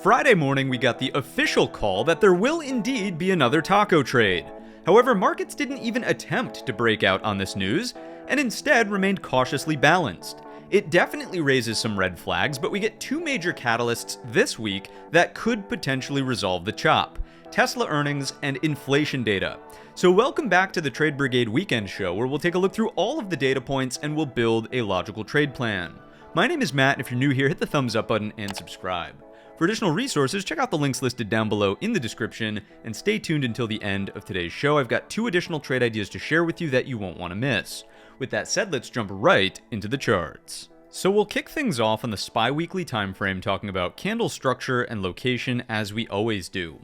Friday morning, we got the official call that there will indeed be another taco trade. However, markets didn't even attempt to break out on this news, and instead remained cautiously balanced. It definitely raises some red flags, but we get two major catalysts this week that could potentially resolve the chop: Tesla earnings and inflation data. So welcome back to the Trade Brigade Weekend Show, where we'll take a look through all of the data points and we'll build a logical trade plan. My name is Matt, and if you're new here, hit the thumbs up button and subscribe. For additional resources, check out the links listed down below in the description, and stay tuned until the end of today's show. I've got two additional trade ideas to share with you that you won't want to miss. With that said, let's jump right into the charts. So we'll kick things off on the SPY weekly time frame, talking about candle structure and location as we always do.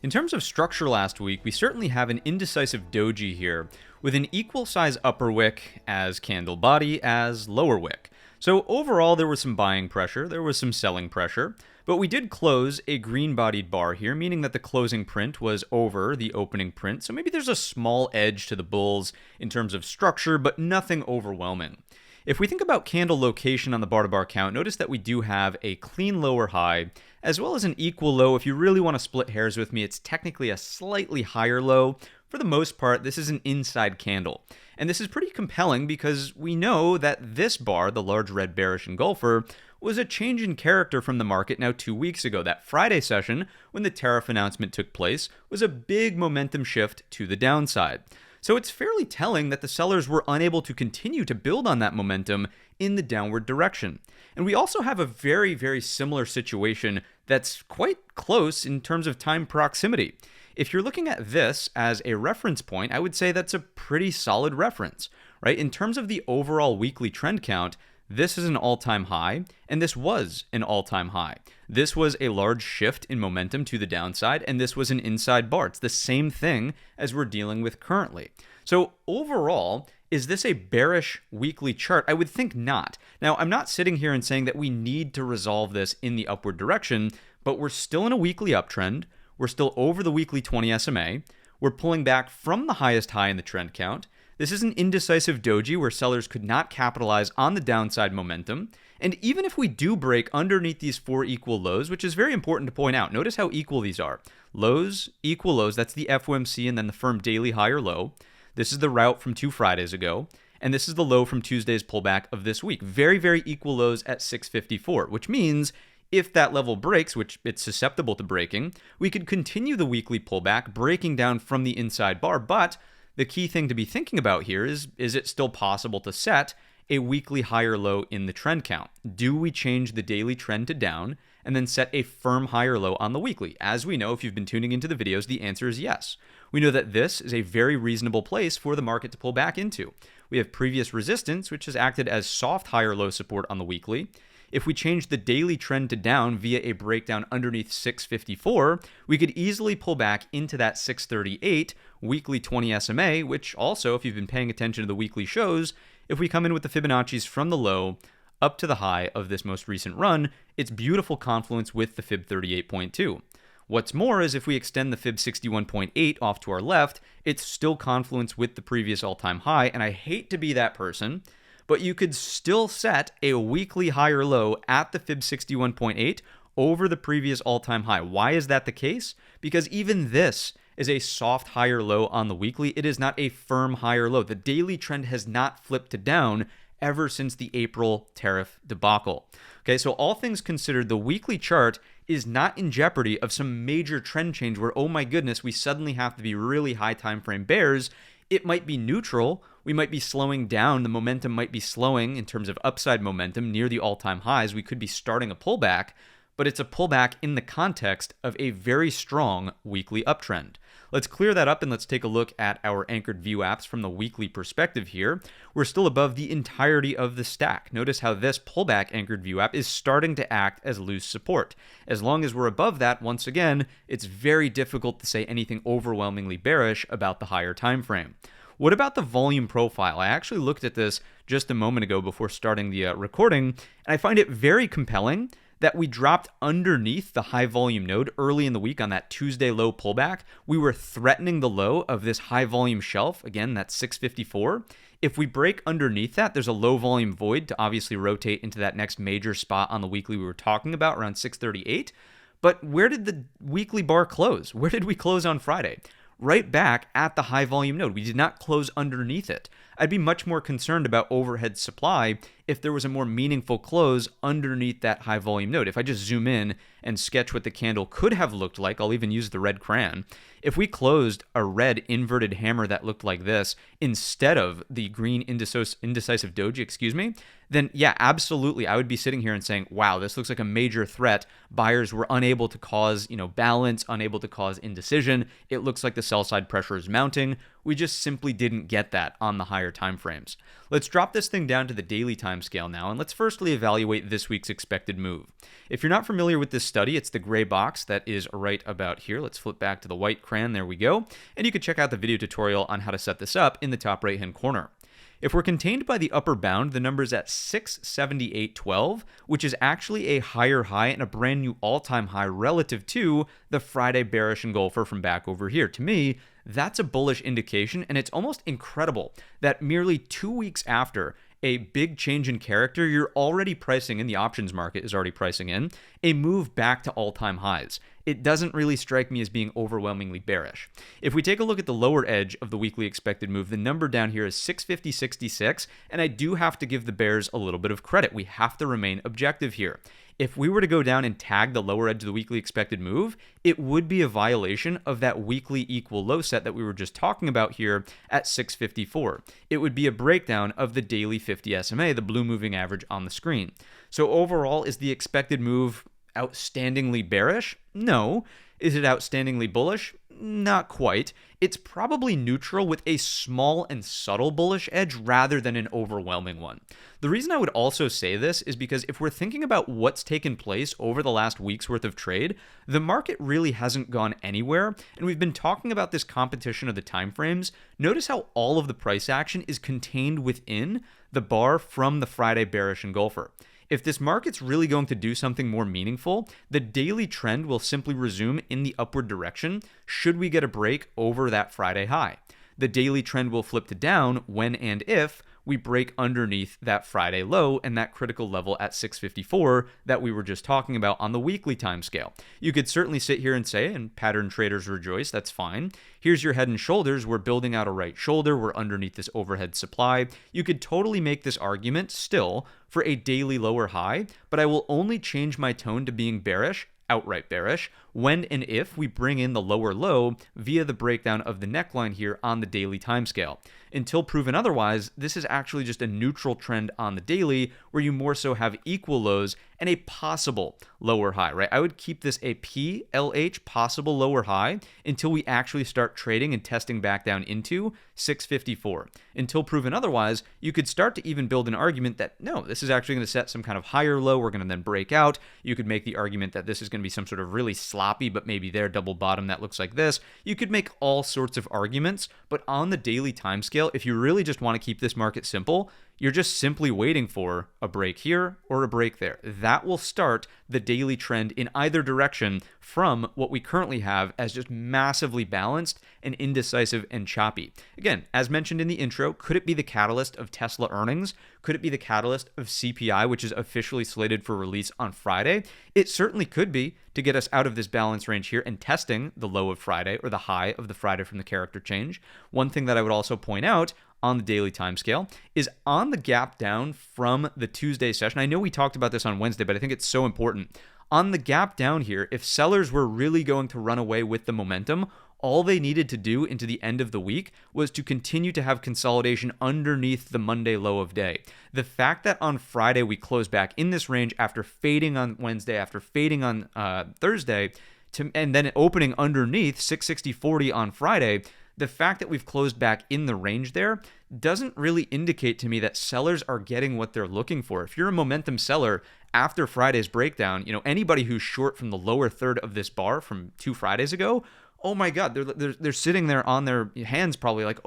In terms of structure last week, we certainly have an indecisive doji here, with an equal size upper wick as candle body as lower wick. So overall, there was some buying pressure, there was some selling pressure, but we did close a green-bodied bar here, meaning that the closing print was over the opening print. So maybe there's a small edge to the bulls in terms of structure, but nothing overwhelming. If we think about candle location on the bar-to-bar count, notice that we do have a clean lower high, as well as an equal low. If you really want to split hairs with me, it's technically a slightly higher low. For the most part, this is an inside candle. And this is pretty compelling because we know that this bar, the large red bearish engulfer, was a change in character from the market now 2 weeks ago. That Friday session, when the tariff announcement took place, was a big momentum shift to the downside. So it's fairly telling that the sellers were unable to continue to build on that momentum in the downward direction. And we also have a very, very similar situation that's quite close in terms of time proximity. If you're looking at this as a reference point, I would say that's a pretty solid reference, right? In terms of the overall weekly trend count, this is an all-time high, and this was an all-time high. This was a large shift in momentum to the downside, and this was an inside bar. It's the same thing as we're dealing with currently. So overall, is this a bearish weekly chart? I would think not. Now, I'm not sitting here and saying that we need to resolve this in the upward direction, but we're still in a weekly uptrend. We're still over the weekly 20 SMA. We're pulling back from the highest high in the trend count. This is an indecisive doji where sellers could not capitalize on the downside momentum. And even if we do break underneath these four equal lows, which is very important to point out, notice how equal these are. Lows, equal lows, that's the FOMC and then the firm daily high or low. This is the route from 2 Fridays ago. And this is the low from Tuesday's pullback of this week. Very, very equal lows at 654, which means if that level breaks, which it's susceptible to breaking, we could continue the weekly pullback, breaking down from the inside bar. But the key thing to be thinking about here is it still possible to set a weekly higher low in the trend count? Do we change the daily trend to down and then set a firm higher low on the weekly? As we know, if you've been tuning into the videos, the answer is yes. We know that this is a very reasonable place for the market to pull back into. We have previous resistance, which has acted as soft higher low support on the weekly. If we change the daily trend to down via a breakdown underneath 654, we could easily pull back into that 638 weekly 20 SMA, which also, if you've been paying attention to the weekly shows, if we come in with the Fibonacci's from the low up to the high of this most recent run, it's beautiful confluence with the Fib 38.2. What's more is if we extend the Fib 61.8 off to our left, it's still confluence with the previous all-time high, and I hate to be that person, but you could still set a weekly higher low at the Fib 61.8 over the previous all-time high. Why is that the case? Because even this is a soft higher low on the weekly. It is not a firm higher low. The daily trend has not flipped to down ever since the April tariff debacle. Okay, so all things considered, the weekly chart is not in jeopardy of some major trend change where, oh my goodness, we suddenly have to be really high time frame bears. It might be neutral. We might be slowing down. The momentum might be slowing in terms of upside momentum near the all-time highs. We could be starting a pullback, but it's a pullback in the context of a very strong weekly uptrend. Let's clear that up and let's take a look at our anchored view apps from the weekly perspective here. We're still above the entirety of the stack. Notice how this pullback anchored view app is starting to act as loose support. As long as we're above that, once again, it's very difficult to say anything overwhelmingly bearish about the higher time frame. What about the volume profile? I actually looked at this just a moment ago before starting the recording, and I find it very compelling that we dropped underneath the high volume node early in the week on that Tuesday low pullback. We were threatening the low of this high volume shelf. Again, that's 654. If we break underneath that, there's a low volume void to obviously rotate into that next major spot on the weekly we were talking about around 638. But where did the weekly bar close? Where did we close on Friday? Right back at the high volume node. We did not close underneath it. I'd be much more concerned about overhead supply if there was a more meaningful close underneath that high volume node. If I just zoom in and sketch what the candle could have looked like, I'll even use the red crayon. If we closed a red inverted hammer that looked like this instead of the green indecisive doji, then yeah, absolutely, I would be sitting here and saying, wow, this looks like a major threat. Buyers were unable to cause, balance, unable to cause indecision. It looks like the sell side pressure is mounting. We just simply didn't get that on the higher time frames. Let's drop this thing down to the daily time scale now, and let's firstly evaluate this week's expected move. If you're not familiar with this study, it's the gray box that is right about here. Let's flip back to the white crayon. There we go. And you can check out the video tutorial on how to set this up in the top right-hand corner. If we're contained by the upper bound, the number is at 678.12, which is actually a higher high and a brand new all-time high relative to the Friday bearish engulfer from back over here. To me, that's a bullish indication, and it's almost incredible that merely 2 weeks after a big change in character, you're already pricing in, the options market is already pricing in, a move back to all-time highs. It doesn't really strike me as being overwhelmingly bearish. If we take a look at the lower edge of the weekly expected move, the number down here is 650.66, and I do have to give the bears a little bit of credit. We have to remain objective here. If we were to go down and tag the lower edge of the weekly expected move, it would be a violation of that weekly equal low set that we were just talking about here at 654. It would be a breakdown of the daily 50 SMA, the blue moving average on the screen. So overall, is the expected move outstandingly bearish? No. Is it outstandingly bullish? Not quite. It's probably neutral with a small and subtle bullish edge rather than an overwhelming one. The reason I would also say this is because if we're thinking about what's taken place over the last week's worth of trade, the market really hasn't gone anywhere, and we've been talking about this competition of the timeframes. Notice how all of the price action is contained within the bar from the Friday bearish engulfer. If this market's really going to do something more meaningful, the daily trend will simply resume in the upward direction should we get a break over that Friday high. The daily trend will flip to down when and if we break underneath that Friday low and that critical level at 654 that we were just talking about on the weekly time scale. You could certainly sit here and say, and pattern traders rejoice, that's fine. Here's your head and shoulders. We're building out a right shoulder. We're underneath this overhead supply. You could totally make this argument still for a daily lower high, but I will only change my tone to being bearish, outright bearish, when and if we bring in the lower low via the breakdown of the neckline here on the daily timescale. Until proven otherwise, this is actually just a neutral trend on the daily where you more so have equal lows and a possible lower high, right? I would keep this a PLH, possible lower high, until we actually start trading and testing back down into 654. Until proven otherwise, you could start to even build an argument that, no, this is actually going to set some kind of higher low. We're going to then break out. You could make the argument that this is going to be some sort of really sloppy, but maybe their double bottom that looks like this. You could make all sorts of arguments, but on the daily time scale, if you really just want to keep this market simple, you're just simply waiting for a break here or a break there. That will start the daily trend in either direction from what we currently have as just massively balanced and indecisive and choppy. Again, as mentioned in the intro, could it be the catalyst of Tesla earnings? Could it be the catalyst of CPI, which is officially slated for release on Friday? It certainly could be, to get us out of this balance range here and testing the low of Friday or the high of the Friday from the character change. One thing that I would also point out on the daily timescale is on the gap down from the Tuesday session. I know we talked about this on Wednesday, but I think it's so important. On the gap down here, if sellers were really going to run away with the momentum, all they needed to do into the end of the week was to continue to have consolidation underneath the Monday low of day. The fact that on Friday we closed back in this range after fading on Wednesday, after fading on Thursday, and then opening underneath 660.40 on Friday, the fact that we've closed back in the range there doesn't really indicate to me that sellers are getting what they're looking for. If you're a momentum seller after Friday's breakdown, anybody who's short from the lower third of this bar from 2 Fridays ago, oh my God, they're sitting there on their hands probably like,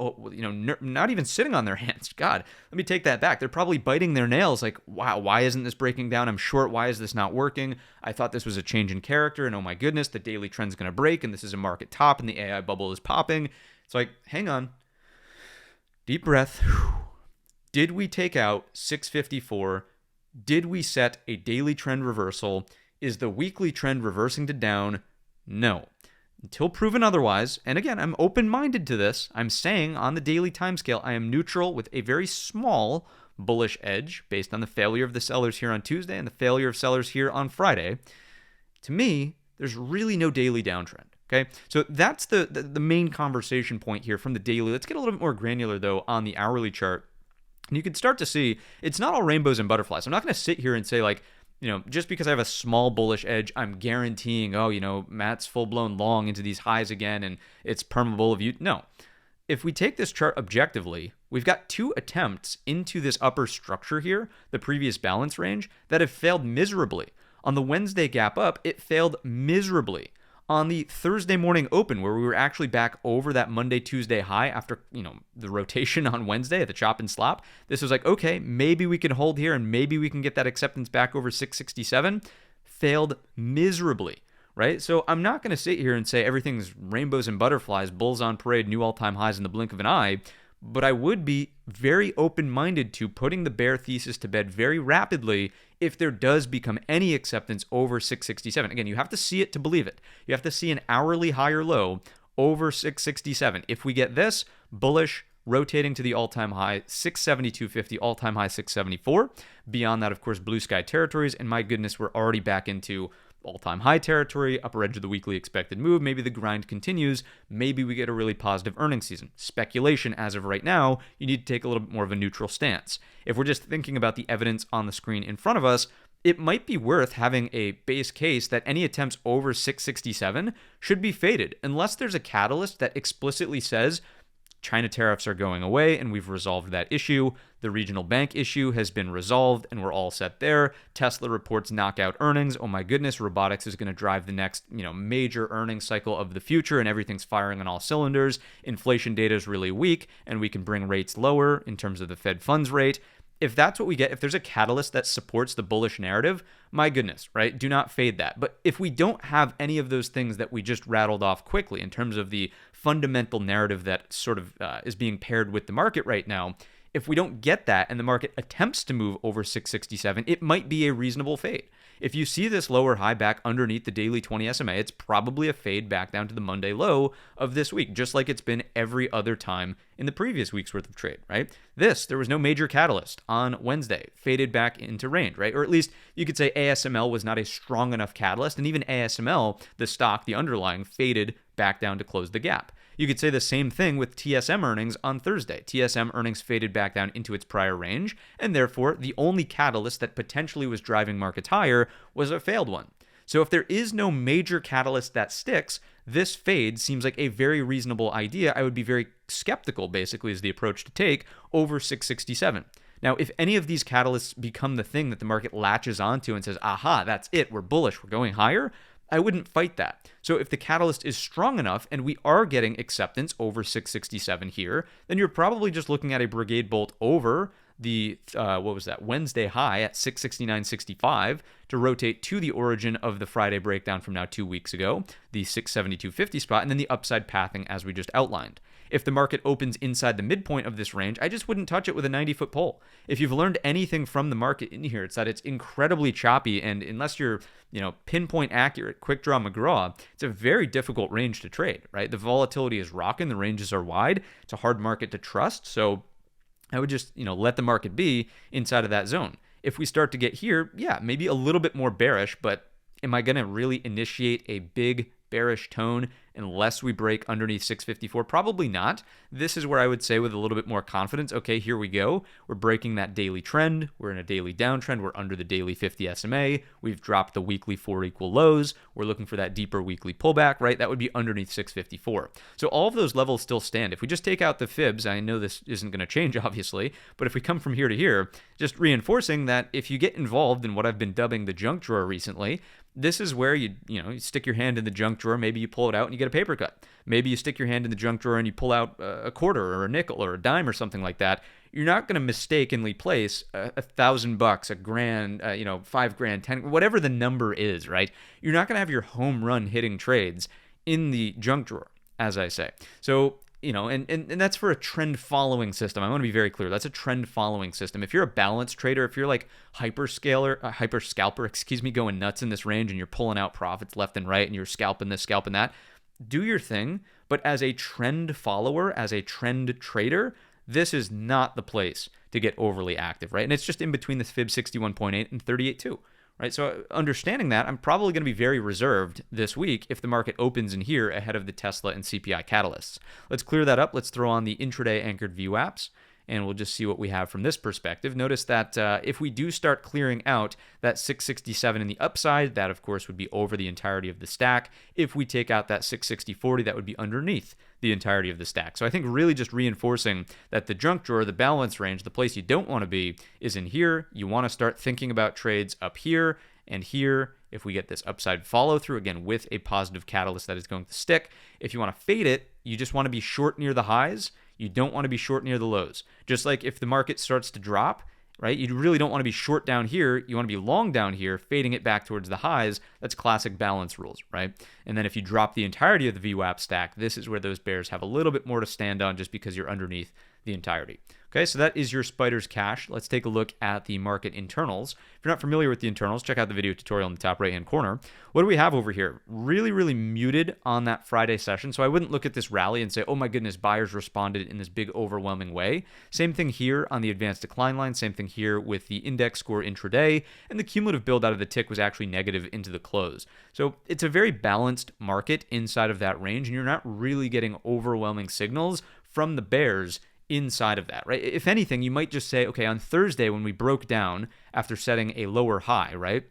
not even sitting on their hands. God, let me take that back. They're probably biting their nails like, wow, why isn't this breaking down? I'm short. Why is this not working? I thought this was a change in character, and oh my goodness, the daily trend's going to break, and this is a market top, and the AI bubble is popping. It's like, hang on. Deep breath. Did we take out 654? Did we set a daily trend reversal Is the weekly trend reversing to down? No. Until proven otherwise, and again, I'm open-minded to this, I'm saying on the daily timescale, I am neutral with a very small bullish edge based on the failure of the sellers here on Tuesday and the failure of sellers here on Friday. To me, there's really no daily downtrend. Okay, so that's the main conversation point here from the daily. Let's get a little bit more granular, though, on the hourly chart. And you can start to see it's not all rainbows and butterflies. I'm not going to sit here and say, like, just because I have a small bullish edge, I'm guaranteeing, Matt's full-blown long into these highs again and it's perma-bull of you. No. If we take this chart objectively, we've got 2 attempts into this upper structure here, the previous balance range, that have failed miserably. On the Wednesday gap up, it failed miserably. On the Thursday morning open, where we were actually back over that Monday, Tuesday high after, the rotation on Wednesday at the chop and slop, this was like, okay, maybe we can hold here and maybe we can get that acceptance back over 667. Failed miserably, right? So I'm not going to sit here and say everything's rainbows and butterflies, bulls on parade, new all-time highs in the blink of an eye, but I would be very open-minded to putting the bear thesis to bed very rapidly if there does become any acceptance over 667. Again, you have to see it to believe it. You have to see an hourly high or low over 667. If we get this, bullish, rotating to the all-time high, 672.50, all-time high 674. Beyond that, of course, blue sky territories, and my goodness, we're already back into all-time high territory, upper edge of the weekly expected move. Maybe the grind continues. Maybe we get a really positive earnings season. Speculation as of right now, you need to take a little bit more of a neutral stance. If we're just thinking about the evidence on the screen in front of us, it might be worth having a base case that any attempts over 667 should be faded unless there's a catalyst that explicitly says China tariffs are going away and we've resolved that issue. The regional bank issue has been resolved and we're all set there. Tesla reports knockout earnings. Oh my goodness, robotics is going to drive the next, major earnings cycle of the future and everything's firing on all cylinders. Inflation data is really weak and we can bring rates lower in terms of the Fed funds rate. If that's what we get, if there's a catalyst that supports the bullish narrative, my goodness, right? Do not fade that. But if we don't have any of those things that we just rattled off quickly in terms of the fundamental narrative that sort of is being paired with the market right now, if we don't get that and the market attempts to move over 667, it might be a reasonable fade. If you see this lower high back underneath the daily 20 SMA, it's probably a fade back down to the Monday low of this week, just like it's been every other time in the previous week's worth of trade, right? There was no major catalyst on Wednesday, faded back into range, right? Or at least you could say ASML was not a strong enough catalyst, and even ASML, the stock, the underlying, faded back down to close the gap. You could say the same thing with TSM earnings on Thursday. TSM earnings faded back down into its prior range, and therefore the only catalyst that potentially was driving markets higher was a failed one. So if there is no major catalyst that sticks, this fade seems like a very reasonable idea. I would be very skeptical, basically, is the approach to take over 667. Now, if any of these catalysts become the thing that the market latches onto and says, aha, that's it, we're bullish, we're going higher, I wouldn't fight that. So if the catalyst is strong enough and we are getting acceptance over 667 here, then you're probably just looking at a Brigade bolt over the, Wednesday high at 669.65 to rotate to the origin of the Friday breakdown from now 2 weeks ago, the 672.50 spot, and then the upside pathing as we just outlined. If the market opens inside the midpoint of this range, I just wouldn't touch it with a 90-foot pole. If you've learned anything from the market in here, it's that it's incredibly choppy, and unless you're, pinpoint accurate, quick draw McGraw, it's a very difficult range to trade, right? The volatility is rocking, the ranges are wide, it's a hard market to trust, so I would just, let the market be inside of that zone. If we start to get here, yeah, maybe a little bit more bearish, but am I going to really initiate a big bearish tone unless we break underneath 654? Probably not. This is where I would say with a little bit more confidence, okay, here we go. We're breaking that daily trend. We're in a daily downtrend. We're under the daily 50 SMA. We've dropped the weekly 4 equal lows. We're looking for that deeper weekly pullback, right? That would be underneath 654. So all of those levels still stand. If we just take out the fibs, I know this isn't going to change, obviously, but if we come from here to here, just reinforcing that if you get involved in what I've been dubbing the junk drawer recently, this is where you stick your hand in the junk drawer, maybe you pull it out and you get a paper cut. Maybe you stick your hand in the junk drawer and you pull out a quarter or a nickel or a dime or something like that. You're not going to mistakenly place $1,000, $1,000, $5,000, 10, whatever the number is, right? You're not going to have your home run hitting trades in the junk drawer, as I say. So and that's for a trend following system. I want to be very clear. That's a trend following system. If you're a balance trader, if you're like hyper scalper, going nuts in this range and you're pulling out profits left and right and you're scalping this, scalping that, do your thing. But as a trend follower, as a trend trader, this is not the place to get overly active, right? And it's just in between this fib 61.8 and 38.2. Right, so understanding that, I'm probably going to be very reserved this week if the market opens in here ahead of the Tesla and CPI catalysts. Let's clear that up. Let's throw on the intraday anchored VWAPs, and we'll just see what we have from this perspective. Notice that if we do start clearing out that 667 in the upside, that of course would be over the entirety of the stack. If we take out that 660.40, that would be underneath the entirety of the stack. So I think really just reinforcing that the junk drawer, the balance range, the place you don't want to be is in here. You want to start thinking about trades up here and here. If we get this upside follow through, again, with a positive catalyst that is going to stick. If you want to fade it, you just want to be short near the highs. You don't want to be short near the lows. Just like if the market starts to drop, right? You really don't want to be short down here. You want to be long down here, fading it back towards the highs. That's classic balance rules, right? And then if you drop the entirety of the VWAP stack, this is where those bears have a little bit more to stand on just because you're underneath the entirety. Okay, so that is your Spider's Cash. Let's take a look at the market internals. If you're not familiar with the internals, check out the video tutorial in the top right-hand corner. What do we have over here? Really, really muted on that Friday session. So I wouldn't look at this rally and say, oh my goodness, buyers responded in this big overwhelming way. Same thing here on the advanced decline line. Same thing here with the index score intraday. And the cumulative build out of the tick was actually negative into the close. So it's a very balanced market inside of that range, and you're not really getting overwhelming signals from the bears inside of that, right? If anything, you might just say, okay, on Thursday when we broke down after setting a lower high, right?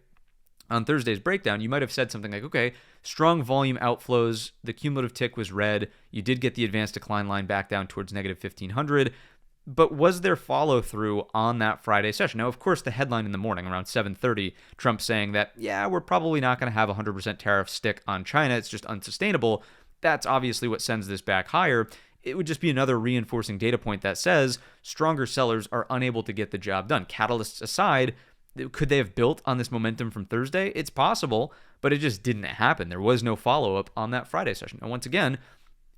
On Thursday's breakdown, you might have said something like, okay, strong volume outflows, the cumulative tick was red, you did get the advanced decline line back down towards negative 1500, but was there follow through on that Friday session? Now, of course, the headline in the morning around 7:30, Trump saying that, yeah, we're probably not going to have 100% tariff stick on China, it's just unsustainable. That's obviously what sends this back higher. It would just be another reinforcing data point that says stronger sellers are unable to get the job done. Catalysts aside, could they have built on this momentum from Thursday? It's possible, but it just didn't happen. There was no follow-up on that Friday session. And once again,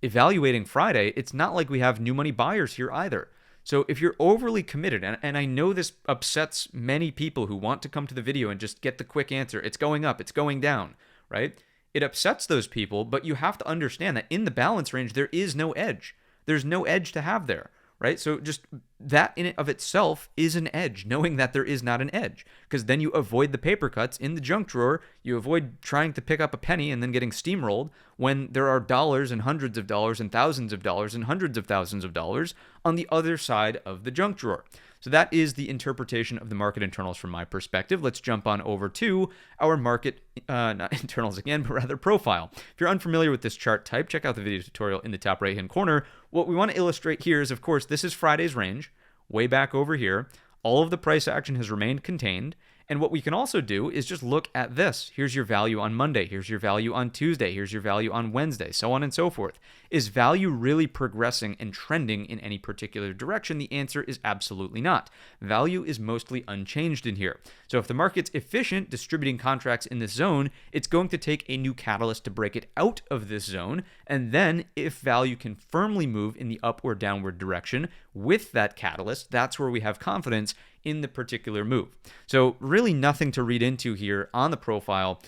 evaluating Friday, it's not like we have new money buyers here either. So if you're overly committed, and I know this upsets many people who want to come to the video and just get the quick answer, it's going up, it's going down, right? It upsets those people, but you have to understand that in the balance range, there is no edge. There's no edge to have there, right? So just that in and of itself is an edge, knowing that there is not an edge, because then you avoid the paper cuts in the junk drawer. You avoid trying to pick up a penny and then getting steamrolled when there are dollars and hundreds of dollars and thousands of dollars and hundreds of thousands of dollars on the other side of the junk drawer. So that is the interpretation of the market internals from my perspective. Let's jump on over to our market, not internals again, but rather profile. If you're unfamiliar with this chart type, check out the video tutorial in the top right-hand corner. What we want to illustrate here is, of course, this is Friday's range, way back over here. All of the price action has remained contained. And what we can also do is just look at this. Here's your value on Monday. Here's your value on Tuesday. Here's your value on Wednesday, so on and so forth. Is value really progressing and trending in any particular direction? The answer is absolutely not. Value is mostly unchanged in here. So if the market's efficient distributing contracts in this zone, it's going to take a new catalyst to break it out of this zone. And then if value can firmly move in the up or downward direction with that catalyst, that's where we have confidence in the particular move. So really nothing to read into here on the profile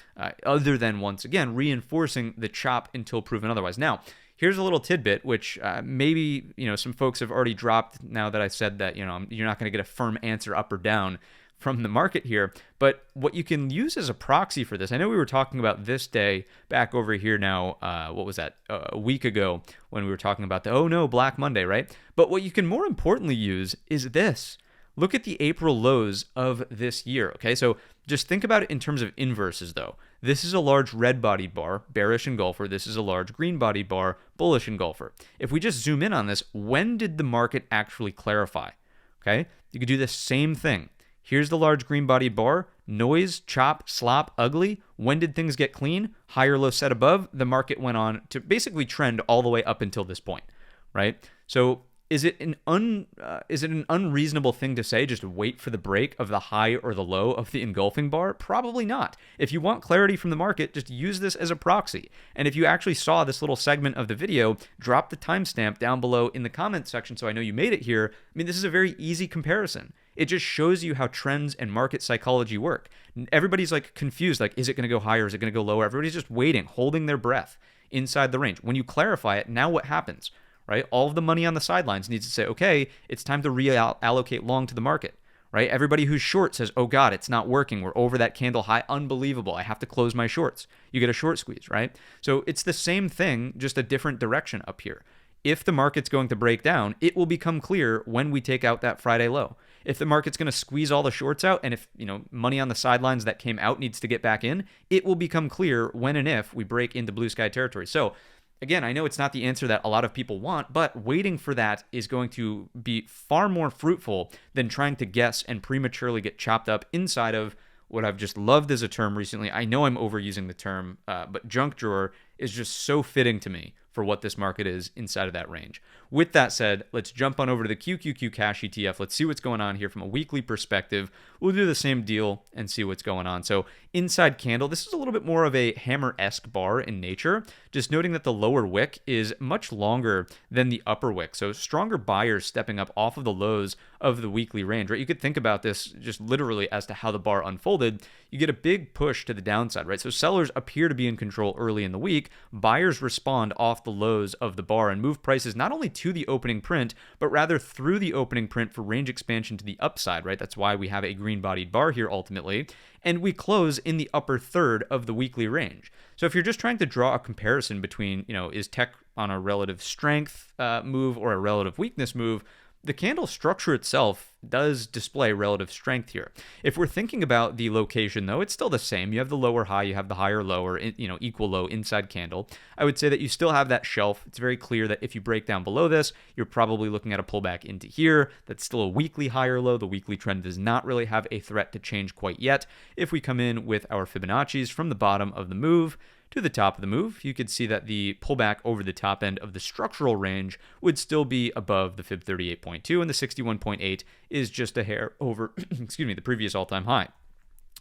other than, once again, reinforcing the chop until proven otherwise. Now, here's a little tidbit, which maybe some folks have already dropped now that I said that you're not going to get a firm answer up or down from the market here. But what you can use as a proxy for this, I know we were talking about this day back over here now, what was that, a week ago when we were talking about the, oh no, Black Monday, right? But what you can more importantly use is this. Look at the April lows of this year, okay? So just think about it in terms of inverses, though. This is a large red-bodied bar, bearish engulfer. This is a large green-bodied bar, bullish engulfer. If we just zoom in on this, when did the market actually clarify, okay? You could do the same thing. Here's the large green-bodied bar, noise, chop, slop, ugly. When did things get clean? Higher low set above. The market went on to basically trend all the way up until this point, right? So is it an unreasonable thing to say just wait for the break of the high or the low of the engulfing bar? Probably not. If you want clarity from the market, just use this as a proxy. And if you actually saw this little segment of the video, drop the timestamp down below in the comments section so I know you made it here. I mean, this is a very easy comparison. It just shows you how trends and market psychology work. Everybody's like confused, like, is it going to go higher? Is it going to go lower? Everybody's just waiting, holding their breath inside the range. When you clarify it, now what happens? Right? All of the money on the sidelines needs to say, okay, it's time to reallocate long to the market, right? Everybody who's short says, oh God, it's not working. We're over that candle high. Unbelievable. I have to close my shorts. You get a short squeeze, right? So it's the same thing, just a different direction up here. If the market's going to break down, it will become clear when we take out that Friday low. If the market's going to squeeze all the shorts out, and if money on the sidelines that came out needs to get back in, it will become clear when and if we break into blue sky territory. So again, I know it's not the answer that a lot of people want, but waiting for that is going to be far more fruitful than trying to guess and prematurely get chopped up inside of what I've just loved as a term recently. I know I'm overusing the term, but junk drawer is just so fitting to me for what this market is inside of that range. With that said, let's jump on over to the QQQ Cash ETF. Let's see what's going on here from a weekly perspective. We'll do the same deal and see what's going on. So inside candle, this is a little bit more of a hammer-esque bar in nature, just noting that the lower wick is much longer than the upper wick. So stronger buyers stepping up off of the lows of the weekly range, right? You could think about this just literally as to how the bar unfolded. You get a big push to the downside, right? So sellers appear to be in control early in the week. Buyers respond off the lows of the bar and move prices not only to the opening print, but rather through the opening print for range expansion to the upside, right? That's why we have a green-bodied bar here ultimately. And we close in the upper third of the weekly range. So if you're just trying to draw a comparison between, is tech on a relative strength move or a relative weakness move, the candle structure itself does display relative strength here. If we're thinking about the location, though, it's still the same. You have the lower high, you have the higher lower, equal low inside candle. I would say that you still have that shelf. It's very clear that if you break down below this, you're probably looking at a pullback into here. That's still a weekly higher low. The weekly trend does not really have a threat to change quite yet. If we come in with our Fibonacci's from the bottom of the move to the top of the move, you could see that the pullback over the top end of the structural range would still be above the Fib 38.2, and the 61.8 is just a hair over, the previous all-time high.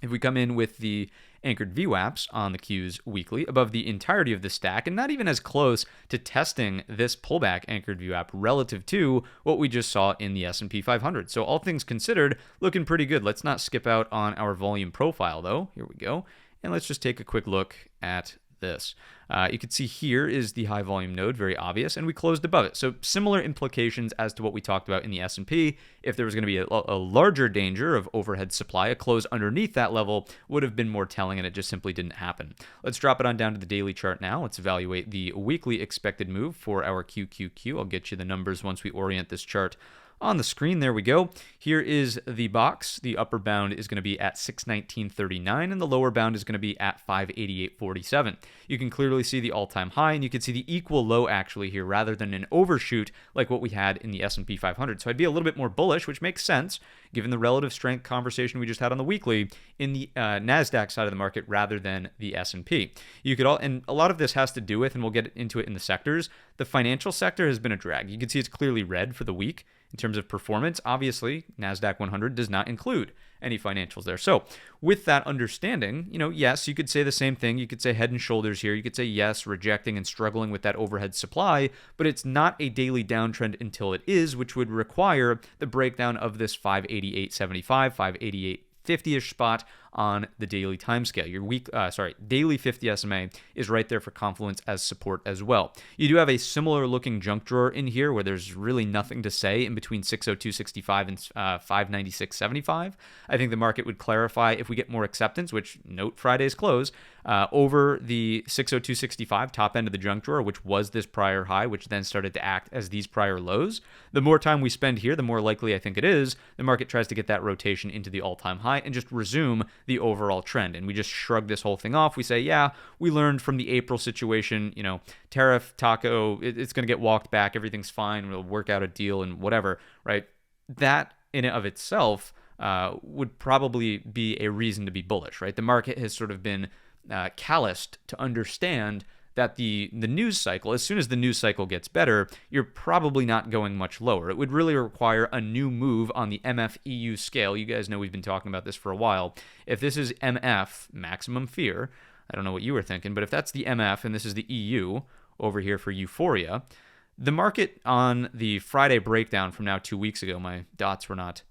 If we come in with the anchored VWAPs on the Qs weekly above the entirety of the stack, and not even as close to testing this pullback anchored VWAP relative to what we just saw in the S&P 500. So all things considered, looking pretty good. Let's not skip out on our volume profile, though. Here we go. And let's just take a quick look at this. You can see here is the high volume node, very obvious, and we closed above it. So similar implications as to what we talked about in the S&P. If there was going to be a larger danger of overhead supply, a close underneath that level would have been more telling, and it just simply didn't happen. Let's drop it on down to the daily chart now. Let's evaluate the weekly expected move for our QQQ. I'll get you the numbers once we orient this chart on the screen. There we go. Here is the box. The upper bound is going to be at 619.39 and the lower bound is going to be at 588.47. You can clearly see the all-time high, and you can see the equal low actually here rather than an overshoot like what we had in the S&P 500. So I'd be a little bit more bullish, which makes sense given the relative strength conversation we just had on the weekly in the NASDAQ side of the market rather than the S&P. You could and a lot of this has to do with, and we'll get into it in the sectors, the financial sector has been a drag. You can see it's clearly red for the week. In terms of performance, obviously, NASDAQ 100 does not include any financials there. So with that understanding, yes, you could say the same thing. You could say head and shoulders here. You could say yes, rejecting and struggling with that overhead supply, but it's not a daily downtrend until it is, which would require the breakdown of this 588.75, 588.50-ish spot on the daily timescale. Your daily 50 SMA is right there for Confluence as support as well. You do have a similar looking junk drawer in here where there's really nothing to say in between 602.65 and 596.75. I think the market would clarify if we get more acceptance, which note Friday's close, over the 602.65 top end of the junk drawer, which was this prior high, which then started to act as these prior lows. The more time we spend here, the more likely I think it is the market tries to get that rotation into the all-time high and just resume the overall trend. And we just shrug this whole thing off. We say, yeah, we learned from the April situation, tariff, taco, it's going to get walked back. Everything's fine. We'll work out a deal and whatever, right? That in and of itself would probably be a reason to be bullish, right? The market has sort of been calloused to understand that the news cycle, as soon as the news cycle gets better, you're probably not going much lower. It would really require a new move on the MFEU scale. You guys know we've been talking about this for a while. If this is MF, maximum fear, I don't know what you were thinking, but if that's the MF and this is the EU over here for euphoria, the market on the Friday breakdown from now 2 weeks ago, my dots were not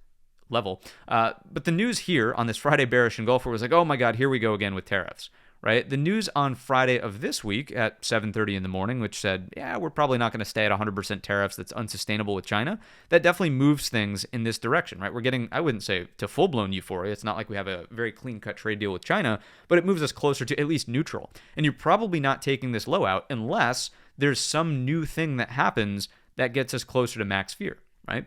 level, but the news here on this Friday bearish engulfer was like, oh my God, here we go again with tariffs, right? The news on Friday of this week at 7:30 in the morning, which said, yeah, we're probably not going to stay at 100% tariffs. That's unsustainable with China. That definitely moves things in this direction, right? We're getting, I wouldn't say to full-blown euphoria. It's not like we have a very clean-cut trade deal with China, but it moves us closer to at least neutral. And you're probably not taking this low out unless there's some new thing that happens that gets us closer to max fear, right?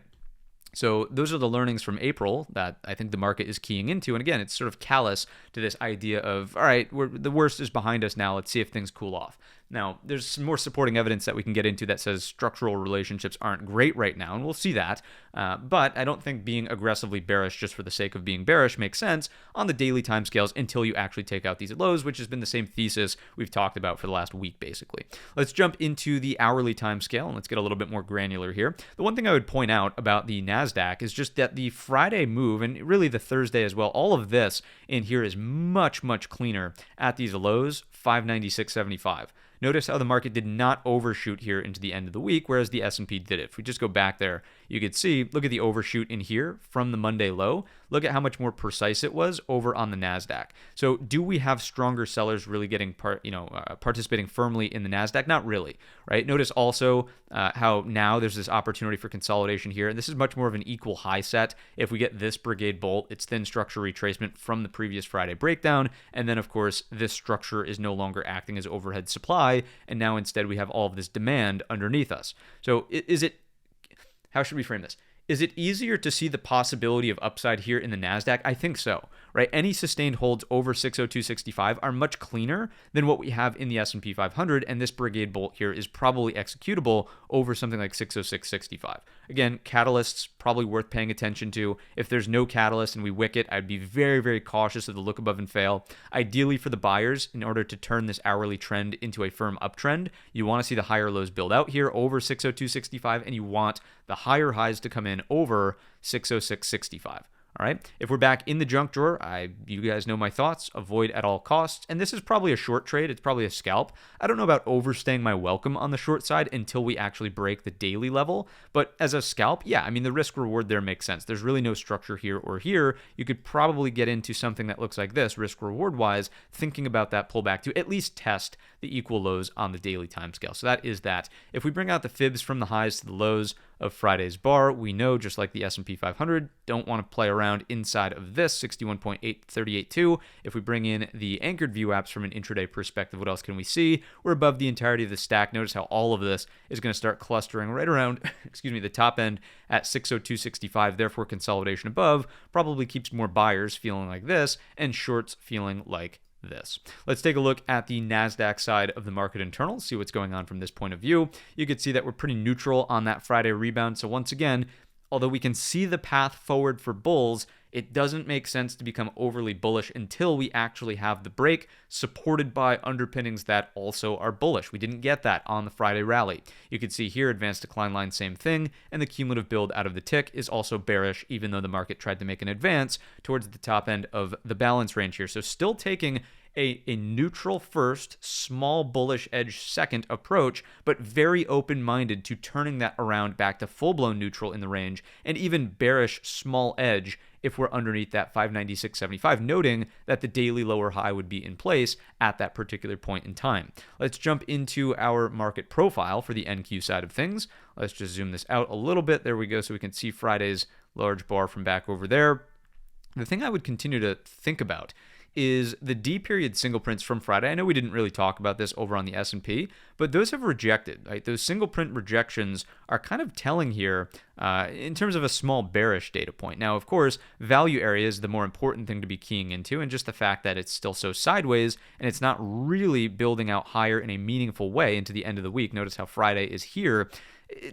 So those are the learnings from April that I think the market is keying into. And again, it's sort of callous to this idea of, all right, the worst is behind us now. Let's see if things cool off. Now, there's some more supporting evidence that we can get into that says structural relationships aren't great right now, and we'll see that. But I don't think being aggressively bearish just for the sake of being bearish makes sense on the daily timescales until you actually take out these lows, which has been the same thesis we've talked about for the last week, basically. Let's jump into the hourly timescale, and let's get a little bit more granular here. The one thing I would point out about the NASDAQ is just that the Friday move, and really the Thursday as well, all of this in here is much, much cleaner at these lows, 596.75. Notice how the market did not overshoot here into the end of the week, whereas the S&P did it. If we just go back there, you could see, look at the overshoot in here from the Monday low. Look at how much more precise it was over on the NASDAQ. So do we have stronger sellers really getting participating firmly in the NASDAQ? Not really, right? Notice also how now there's this opportunity for consolidation here. And this is much more of an equal high set. If we get this Brigade bolt, it's thin structure retracement from the previous Friday breakdown. And then, of course, this structure is no longer acting as overhead supply. And now instead we have all of this demand underneath us. So how should we frame this? Is it easier to see the possibility of upside here in the NASDAQ? I think so, right? Any sustained holds over 602.65 are much cleaner than what we have in the S&P 500, and this Brigade bolt here is probably executable over something like 606.65. Again, catalysts probably worth paying attention to. If there's no catalyst and we wick it, I'd be very, very cautious of the look above and fail. Ideally for the buyers, in order to turn this hourly trend into a firm uptrend, you want to see the higher lows build out here over 602.65, and you want the higher highs to come in over 606.65. All right. If we're back in the junk drawer, you guys know my thoughts. Avoid at all costs. And this is probably a short trade. It's probably a scalp. I don't know about overstaying my welcome on the short side until we actually break the daily level. But as a scalp, yeah, I mean, the risk reward there makes sense. There's really no structure here or here. You could probably get into something that looks like this, risk reward wise, thinking about that pullback to at least test the equal lows on the daily timescale. So that is that. If we bring out the fibs from the highs to the lows of Friday's bar, we know, just like the S&P 500, don't want to play around inside of this 61.8382. If we bring in the anchored view apps from an intraday perspective, what else can we see? We're above the entirety of the stack. Notice how all of this is going to start clustering right around, the top end at 602.65. Therefore, consolidation above probably keeps more buyers feeling like this and shorts feeling like this. Let's take a look at the NASDAQ side of the market internal, see what's going on from this point of view. You could see that we're pretty neutral on that Friday rebound. So once again, although we can see the path forward for bulls, it doesn't make sense to become overly bullish until we actually have the break supported by underpinnings that also are bullish. We didn't get that on the Friday rally. You can see here, advanced decline line, same thing, and the cumulative build out of the tick is also bearish, even though the market tried to make an advance towards the top end of the balance range here. So still taking a neutral first, small bullish edge second approach, but very open-minded to turning that around back to full-blown neutral in the range, and even bearish small edge if we're underneath that 596.75, noting that the daily lower high would be in place at that particular point in time. Let's jump into our market profile for the NQ side of things. Let's just zoom this out a little bit. There we go, so we can see Friday's large bar from back over there. The thing I would continue to think about is the D period single prints from Friday. I know we didn't really talk about this over on the S&P, but those have rejected, right? Those single print rejections are kind of telling here in terms of a small bearish data point. Now, of course, value area is the more important thing to be keying into, and just the fact that it's still so sideways and it's not really building out higher in a meaningful way into the end of the week. Notice how Friday is here.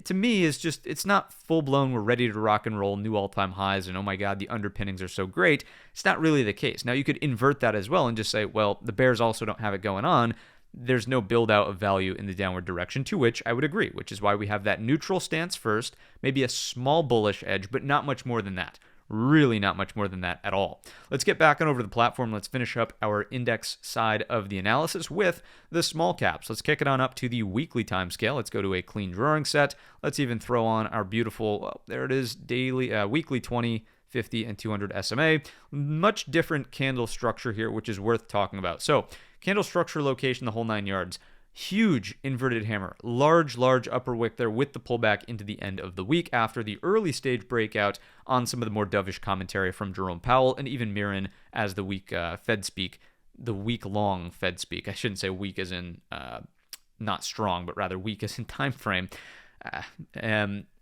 To me, is just, it's not full-blown, we're ready to rock and roll, new all-time highs, and oh my God, the underpinnings are so great. It's not really the case. Now, you could invert that as well and just say, well, the bears also don't have it going on. there's no build out of value in the downward direction, to which I would agree, which is why we have that neutral stance first, maybe a small bullish edge, but not much more than that. Really not much more than that at all. Let's get back on over to the platform. Let's finish up our index side of the analysis with the small caps. Let's kick it on up to the weekly time scale. Let's go to a clean drawing set. Let's even throw on our beautiful, well, there it is, weekly 20, 50, and 200 SMA. Much different candle structure here, which is worth talking about. So candle structure, location, the whole 9 yards. Huge inverted hammer, large upper wick there with the pullback into the end of the week after the early stage breakout on some of the more dovish commentary from Jerome Powell and even Mirren as the week Fed speak, the week-long Fed speak. I shouldn't say weak as in not strong, but rather weak as in time frame.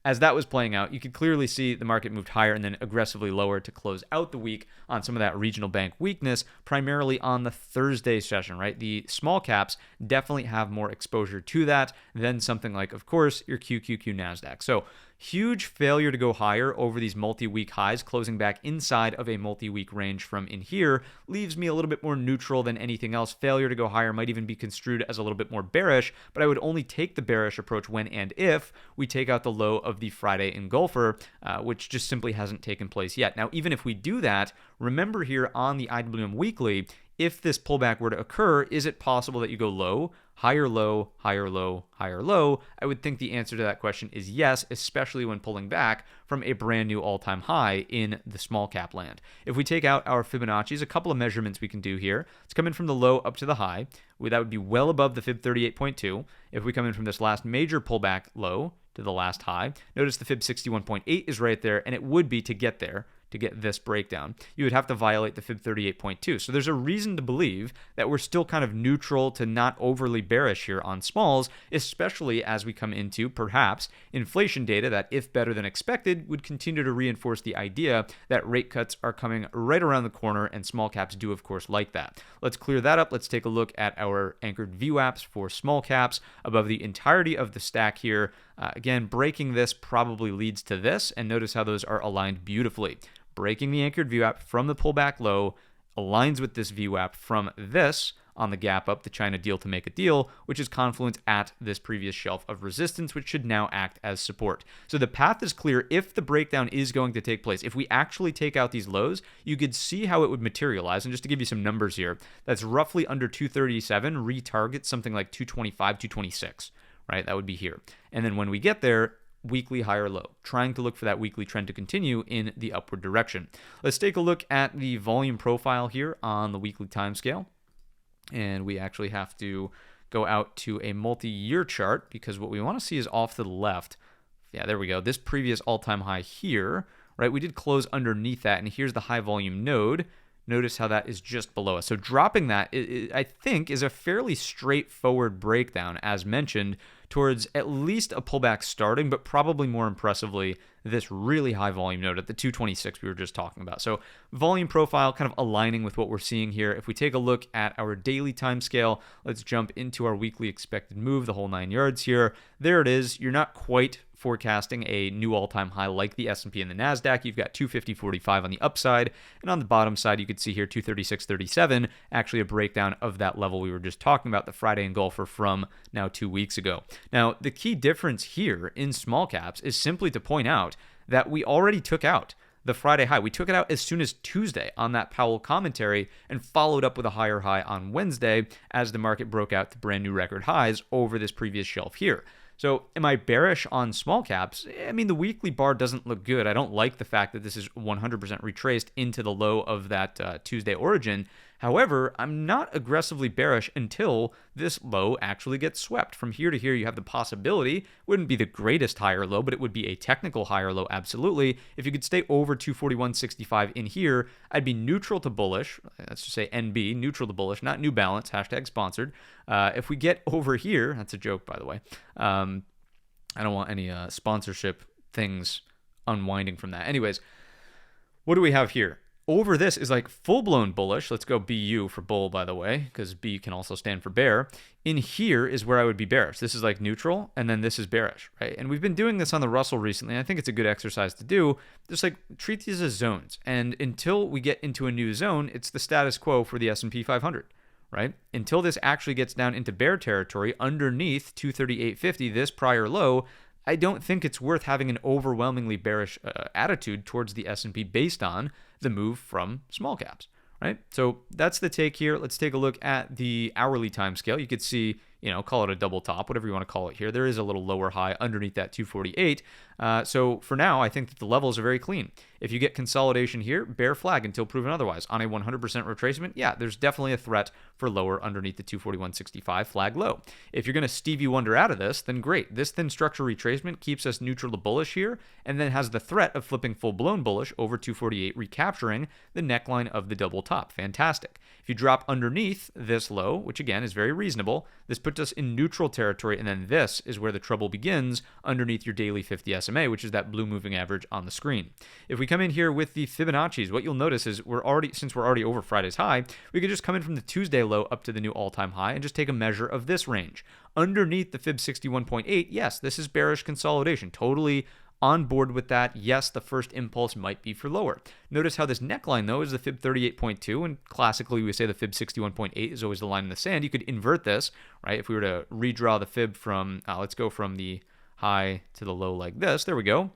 As that was playing out, you could clearly see the market moved higher and then aggressively lower to close out the week on some of that regional bank weakness, primarily on the Thursday session, right? The small caps definitely have more exposure to that than something like, of course, your QQQ NASDAQ. So huge failure to go higher over these multi-week highs, closing back inside of a multi-week range from in here, leaves me a little bit more neutral than anything else. Failure to go higher might even be construed as a little bit more bearish, but I would only take the bearish approach when and if we take out the low of the Friday engulfer, which just simply hasn't taken place yet. Now, even if we do that, remember here on the IWM Weekly, if this pullback were to occur, is it possible that you go low, higher low, higher low, higher low? I would think the answer to that question is yes, especially when pulling back from a brand new all-time high in the small cap land. If we take out our Fibonacci's, a couple of measurements we can do here. Let's come in from the low up to the high. That would be well above the Fib 38.2. If we come in from this last major pullback low to the last high, notice the Fib 61.8 is right there, and it would be to get there, to get this breakdown, you would have to violate the Fib 38.2. So there's a reason to believe that we're still kind of neutral to not overly bearish here on smalls, especially as we come into perhaps inflation data that, if better than expected, would continue to reinforce the idea that rate cuts are coming right around the corner, and small caps do, of course, like that. Let's clear that up. Let's take a look at our anchored VWAPs for small caps above the entirety of the stack here. Again, breaking this probably leads to this, and notice how those are aligned beautifully. Breaking the anchored VWAP from the pullback low aligns with this VWAP from this on the gap up, the China deal to make a deal, which is confluence at this previous shelf of resistance, which should now act as support. So the path is clear if the breakdown is going to take place. If we actually take out these lows, you could see how it would materialize. And just to give you some numbers here, that's roughly under 237, retarget something like 225, 226, right? That would be here. And then when we get there, weekly higher low, trying to look for that weekly trend to continue in the upward direction. Let's take a look at the volume profile here on the weekly time scale. And we actually have to go out to a multi-year chart because what we want to see is off to the left. Yeah, there we go. This previous all-time high here, right? We did close underneath that, and here's the high volume node. Notice how that is just below us. So dropping that, I think, is a fairly straightforward breakdown, as mentioned, towards at least a pullback starting, but probably more impressively, this really high volume node at the 226 we were just talking about. So volume profile kind of aligning with what we're seeing here. If we take a look at our daily time scale, let's jump into our weekly expected move, the whole 9 yards here. There it is. You're not quite forecasting a new all-time high like the S&P and the NASDAQ. You've got 250.45 on the upside, and on the bottom side, you could see here 236.37, actually a breakdown of that level we were just talking about, the Friday engulfer from now 2 weeks ago. Now, the key difference here in small caps is simply to point out that we already took out the Friday high. We took it out as soon as Tuesday on that Powell commentary and followed up with a higher high on Wednesday as the market broke out to brand new record highs over this previous shelf here. So am I bearish on small caps? I mean, the weekly bar doesn't look good. I don't like the fact that this is 100% retraced into the low of that Tuesday origin. However, I'm not aggressively bearish until this low actually gets swept. From here to here, you have the possibility, wouldn't be the greatest higher low, but it would be a technical higher low, absolutely. If you could stay over 241.65 in here, I'd be neutral to bullish. Let's just say NB, neutral to bullish, not New Balance, hashtag sponsored. If we get over here, that's a joke, by the way. I don't want any sponsorship things unwinding from that. Anyways, what do we have here? Over this is like full-blown bullish. Let's go BU for bull, by the way, because B can also stand for bear. In here is where I would be bearish. This is like neutral, and then this is bearish, right? And we've been doing this on the Russell recently. I think it's a good exercise to do. Just like treat these as zones. And until we get into a new zone, it's the status quo for the S&P 500, right? Until this actually gets down into bear territory underneath 238.50, this prior low, I don't think it's worth having an overwhelmingly bearish attitude towards the S&P based on the move from small caps, right? So that's the take here. Let's take a look at the hourly time scale. You could see, call it a double top, whatever you want to call it here. There is a little lower high underneath that 248. So for now, I think that the levels are very clean. If you get consolidation here, bear flag until proven otherwise. On a 100% retracement, yeah, there's definitely a threat for lower underneath the 241.65 flag low. If you're going to Stevie Wonder out of this, then great. This thin structure retracement keeps us neutral to bullish here, and then has the threat of flipping full-blown bullish over 248, recapturing the neckline of the double top. Fantastic. If you drop underneath this low, which again is very reasonable, this puts us in neutral territory, and then this is where the trouble begins underneath your daily 50 SMA, which is that blue moving average on the screen. If we come in here with the Fibonacci's, what you'll notice is since we're already over Friday's high, we could just come in from the Tuesday low up to the new all-time high and just take a measure of this range. Underneath the Fib 61.8, yes, this is bearish consolidation. Totally on board with that. Yes, the first impulse might be for lower. Notice how this neckline, though, is the Fib 38.2, and classically we say the Fib 61.8 is always the line in the sand. You could invert this, right? If we were to redraw the Fib from, let's go from the high to the low like this. There we go.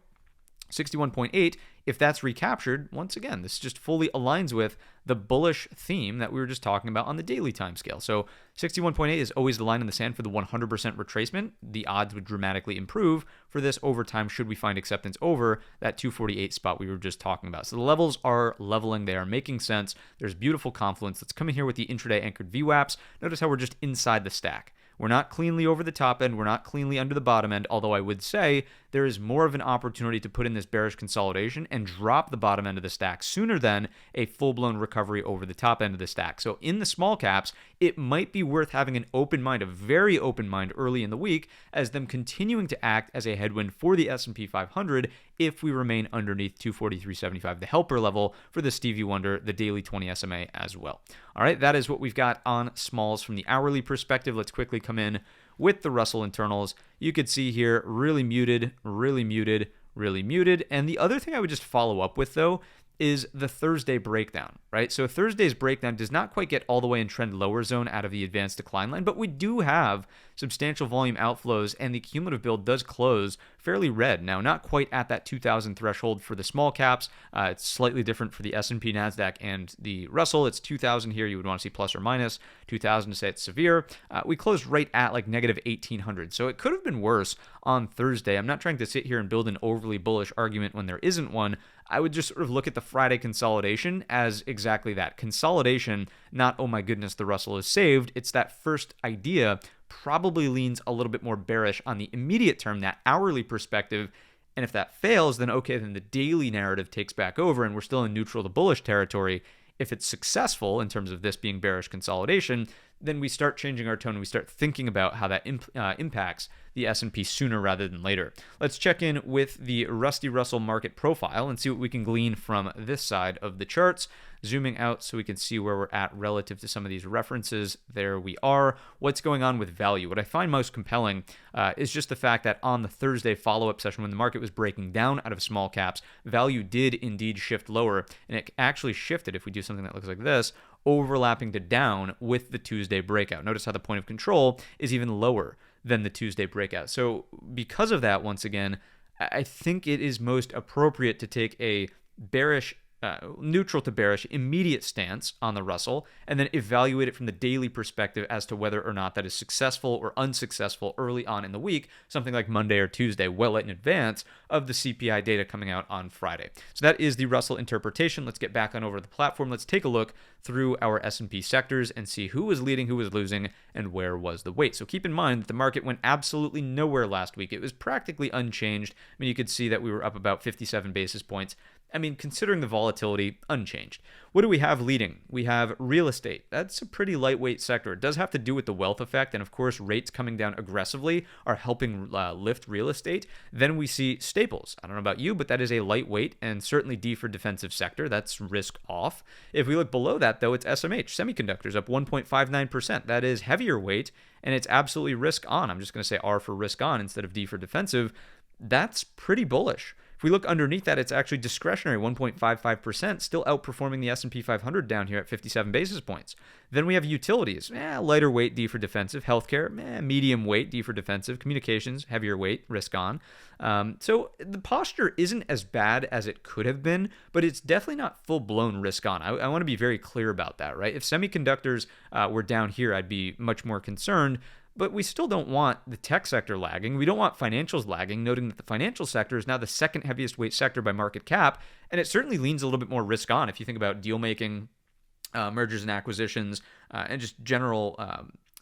61.8, if that's recaptured, once again, this just fully aligns with the bullish theme that we were just talking about on the daily time scale. So 61.8 is always the line in the sand for the 100% retracement. The odds would dramatically improve for this over time should we find acceptance over that 248 spot we were just talking about. So the levels are leveling. They are making sense. There's beautiful confluence. Let's come in here with the intraday anchored VWAPs. Notice how we're just inside the stack. We're not cleanly over the top end. We're not cleanly under the bottom end, although I would say there is more of an opportunity to put in this bearish consolidation and drop the bottom end of the stack sooner than a full-blown recovery over the top end of the stack. So in the small caps, it might be worth having an open mind, a very open mind early in the week, as them continuing to act as a headwind for the S&P 500 if we remain underneath 243.75, the helper level for the Stevie Wonder, the daily 20 SMA as well. All right, that is what we've got on smalls from the hourly perspective. Let's quickly come in with the Russell internals. You could see here really muted, really muted, really muted. And the other thing I would just follow up with, though, is the Thursday breakdown, right? So Thursday's breakdown does not quite get all the way in trend lower zone out of the advanced decline line, but we do have substantial volume outflows, and the cumulative build does close fairly red. Now, not quite at that 2,000 threshold for the small caps. It's slightly different for the S&P, NASDAQ, and the Russell. It's 2,000 here. You would want to see plus or minus 2,000 to say it's severe. We closed right at like negative 1,800, so it could have been worse on Thursday. I'm not trying to sit here and build an overly bullish argument when there isn't one. I would just sort of look at the Friday consolidation as exactly that. Consolidation, not, oh my goodness, the Russell is saved. It's that first idea probably leans a little bit more bearish on the immediate term, that hourly perspective. And if that fails, then okay, then the daily narrative takes back over and we're still in neutral to bullish territory. If it's successful in terms of this being bearish consolidation, then we start changing our tone and we start thinking about how that impacts the S&P sooner rather than later. Let's check in with the Rusty Russell market profile and see what we can glean from this side of the charts. Zooming out so we can see where we're at relative to some of these references. There we are. What's going on with value? What I find most compelling is just the fact that on the Thursday follow-up session when the market was breaking down out of small caps, value did indeed shift lower, and it actually shifted, if we do something that looks like this, overlapping to down with the Tuesday breakout. Notice how the point of control is even lower than the Tuesday breakout. So because of that, once again, I think it is most appropriate to take a bearish, neutral to bearish immediate stance on the Russell and then evaluate it from the daily perspective as to whether or not that is successful or unsuccessful early on in the week, something like Monday or Tuesday, well in advance of the CPI data coming out on Friday. So that is the Russell interpretation. Let's get back on over to the platform. Let's take a look through our S&P sectors and see who was leading, who was losing, and where was the weight. So keep in mind that the market went absolutely nowhere last week. It was practically unchanged. I mean, you could see that we were up about 57 basis points. I mean, considering the volatility, unchanged. What do we have leading? We have real estate. That's a pretty lightweight sector. It does have to do with the wealth effect, and of course, rates coming down aggressively are helping lift real estate. Then we see staples. I don't know about you, but that is a lightweight and certainly D for defensive sector. That's risk off. If we look below that, though, it's SMH, semiconductors, up 1.59%. That is heavier weight, and it's absolutely risk on. I'm just going to say R for risk on instead of D for defensive. That's pretty bullish. If we look underneath that, it's actually discretionary, 1.55%, still outperforming the S&P 500 down here at 57 basis points. Then we have utilities, lighter weight, D for defensive. Healthcare, medium weight, D for defensive. Communications, heavier weight, risk on. So the posture isn't as bad as it could have been, but it's definitely not full-blown risk on. I want to be very clear about that, right? If semiconductors were down here, I'd be much more concerned. But we still don't want the tech sector lagging. We don't want financials lagging, noting that the financial sector is now the second heaviest weight sector by market cap, and it certainly leans a little bit more risk on if you think about deal making, mergers and acquisitions, and just general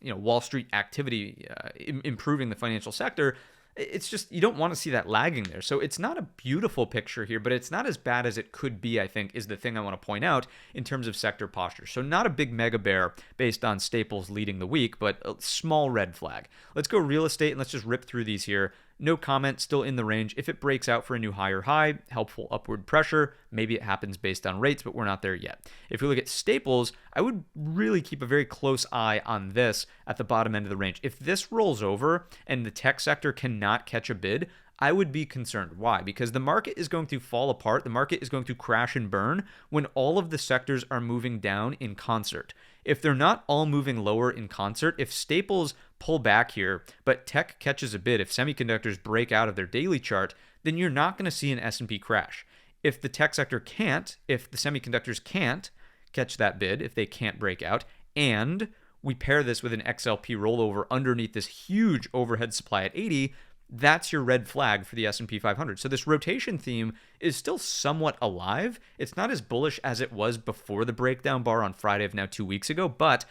Wall Street activity improving the financial sector. It's just, you don't want to see that lagging there. So it's not a beautiful picture here, but it's not as bad as it could be, I think, is the thing I want to point out in terms of sector posture. So not a big mega bear based on staples leading the week, but a small red flag. Let's go real estate and let's just rip through these here. No comment, still in the range. If it breaks out for a new higher high, helpful upward pressure. Maybe it happens based on rates, but we're not there yet. If we look at staples, I would really keep a very close eye on this at the bottom end of the range. If this rolls over and the tech sector cannot catch a bid, I would be concerned. Why? Because the market is going to fall apart. The market is going to crash and burn when all of the sectors are moving down in concert. If they're not all moving lower in concert, if staples pull back here, but tech catches a bid, if semiconductors break out of their daily chart, then you're not going to see an S&P crash. If the tech sector can't, if the semiconductors can't catch that bid, if they can't break out, and we pair this with an XLP rollover underneath this huge overhead supply at 80, that's your red flag for the S&P 500. So this rotation theme is still somewhat alive. It's not as bullish as it was before the breakdown bar on Friday of now 2 weeks ago, but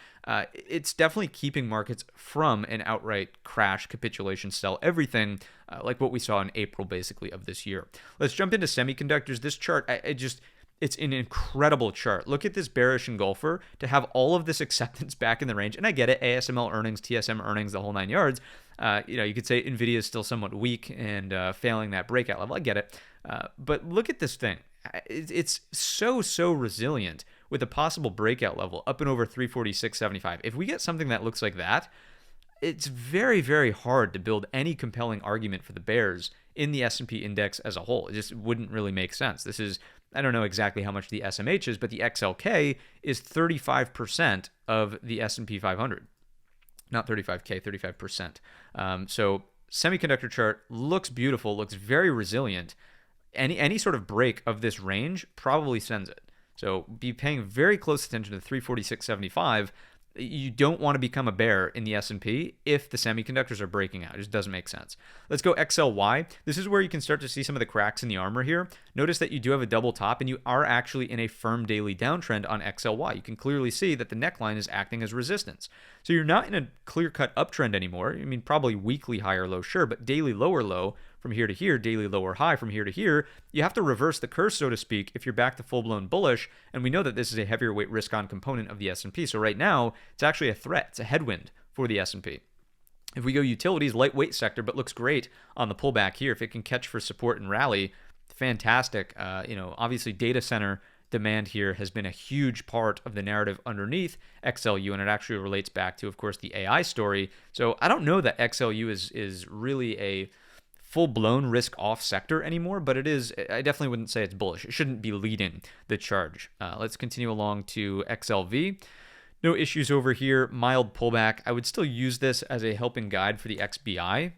it's definitely keeping markets from an outright crash, capitulation, sell everything, like what we saw in April, basically, of this year. Let's jump into semiconductors. This chart, it's an incredible chart. Look at this bearish engulfer to have all of this acceptance back in the range. And I get it, ASML earnings, TSM earnings, the whole 9 yards. You could say NVIDIA is still somewhat weak and failing that breakout level. I get it. But look at this thing. It's so resilient with a possible breakout level up and over 346.75. If we get something that looks like that, it's very, very hard to build any compelling argument for the bears in the S&P index as a whole. It just wouldn't really make sense. This is, I don't know exactly how much the SMH is, but the XLK is 35% of the S&P 500. Not 35K, 35%. So semiconductor chart looks beautiful, looks very resilient. Any sort of break of this range probably sends it. So be paying very close attention to 346.75. You don't want to become a bear in the S&P if the semiconductors are breaking out. It just doesn't make sense. Let's go XLY. This is where you can start to see some of the cracks in the armor here. Notice that you do have a double top and you are actually in a firm daily downtrend on XLY. You can clearly see that the neckline is acting as resistance. So you're not in a clear-cut uptrend anymore. I mean, probably weekly higher low, sure, but daily lower low from here to here, daily lower high from here to here. You have to reverse the curse, so to speak, if you're back to full-blown bullish, and we know that this is a heavier weight risk-on component of the S&P. So right now, it's actually a threat. It's a headwind for the S&P. If we go utilities, lightweight sector, but looks great on the pullback here. If it can catch for support and rally, fantastic. Obviously data center demand here has been a huge part of the narrative underneath XLU, and it actually relates back to, of course, the AI story. So I don't know that XLU is really a full-blown risk-off sector anymore, but it is. I definitely wouldn't say it's bullish. It shouldn't be leading the charge. Let's continue along to XLV. No issues over here. Mild pullback. I would still use this as a helping guide for the XBI.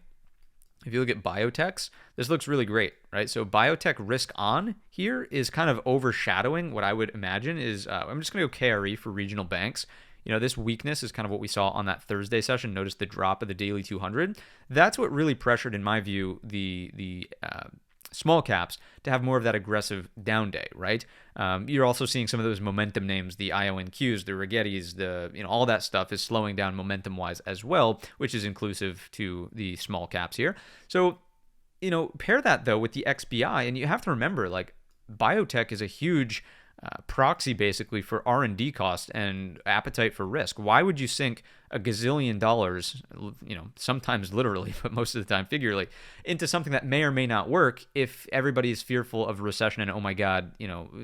If you look at biotechs, this looks really great, right? So biotech risk on here is kind of overshadowing what I would imagine is, I'm just going to go KRE for regional banks. This weakness is kind of what we saw on that Thursday session. Notice the drop of the daily 200. That's what really pressured, in my view, the small caps to have more of that aggressive down day, right? You're also seeing some of those momentum names, the IONQs, the Rigettis, all that stuff is slowing down momentum-wise as well, which is inclusive to the small caps here. So, pair that, though, with the XBI, and you have to remember, like, biotech is a huge proxy basically for R&D cost and appetite for risk. Why would you sink a gazillion dollars, sometimes literally, but most of the time figuratively, into something that may or may not work if everybody is fearful of a recession and, oh my God,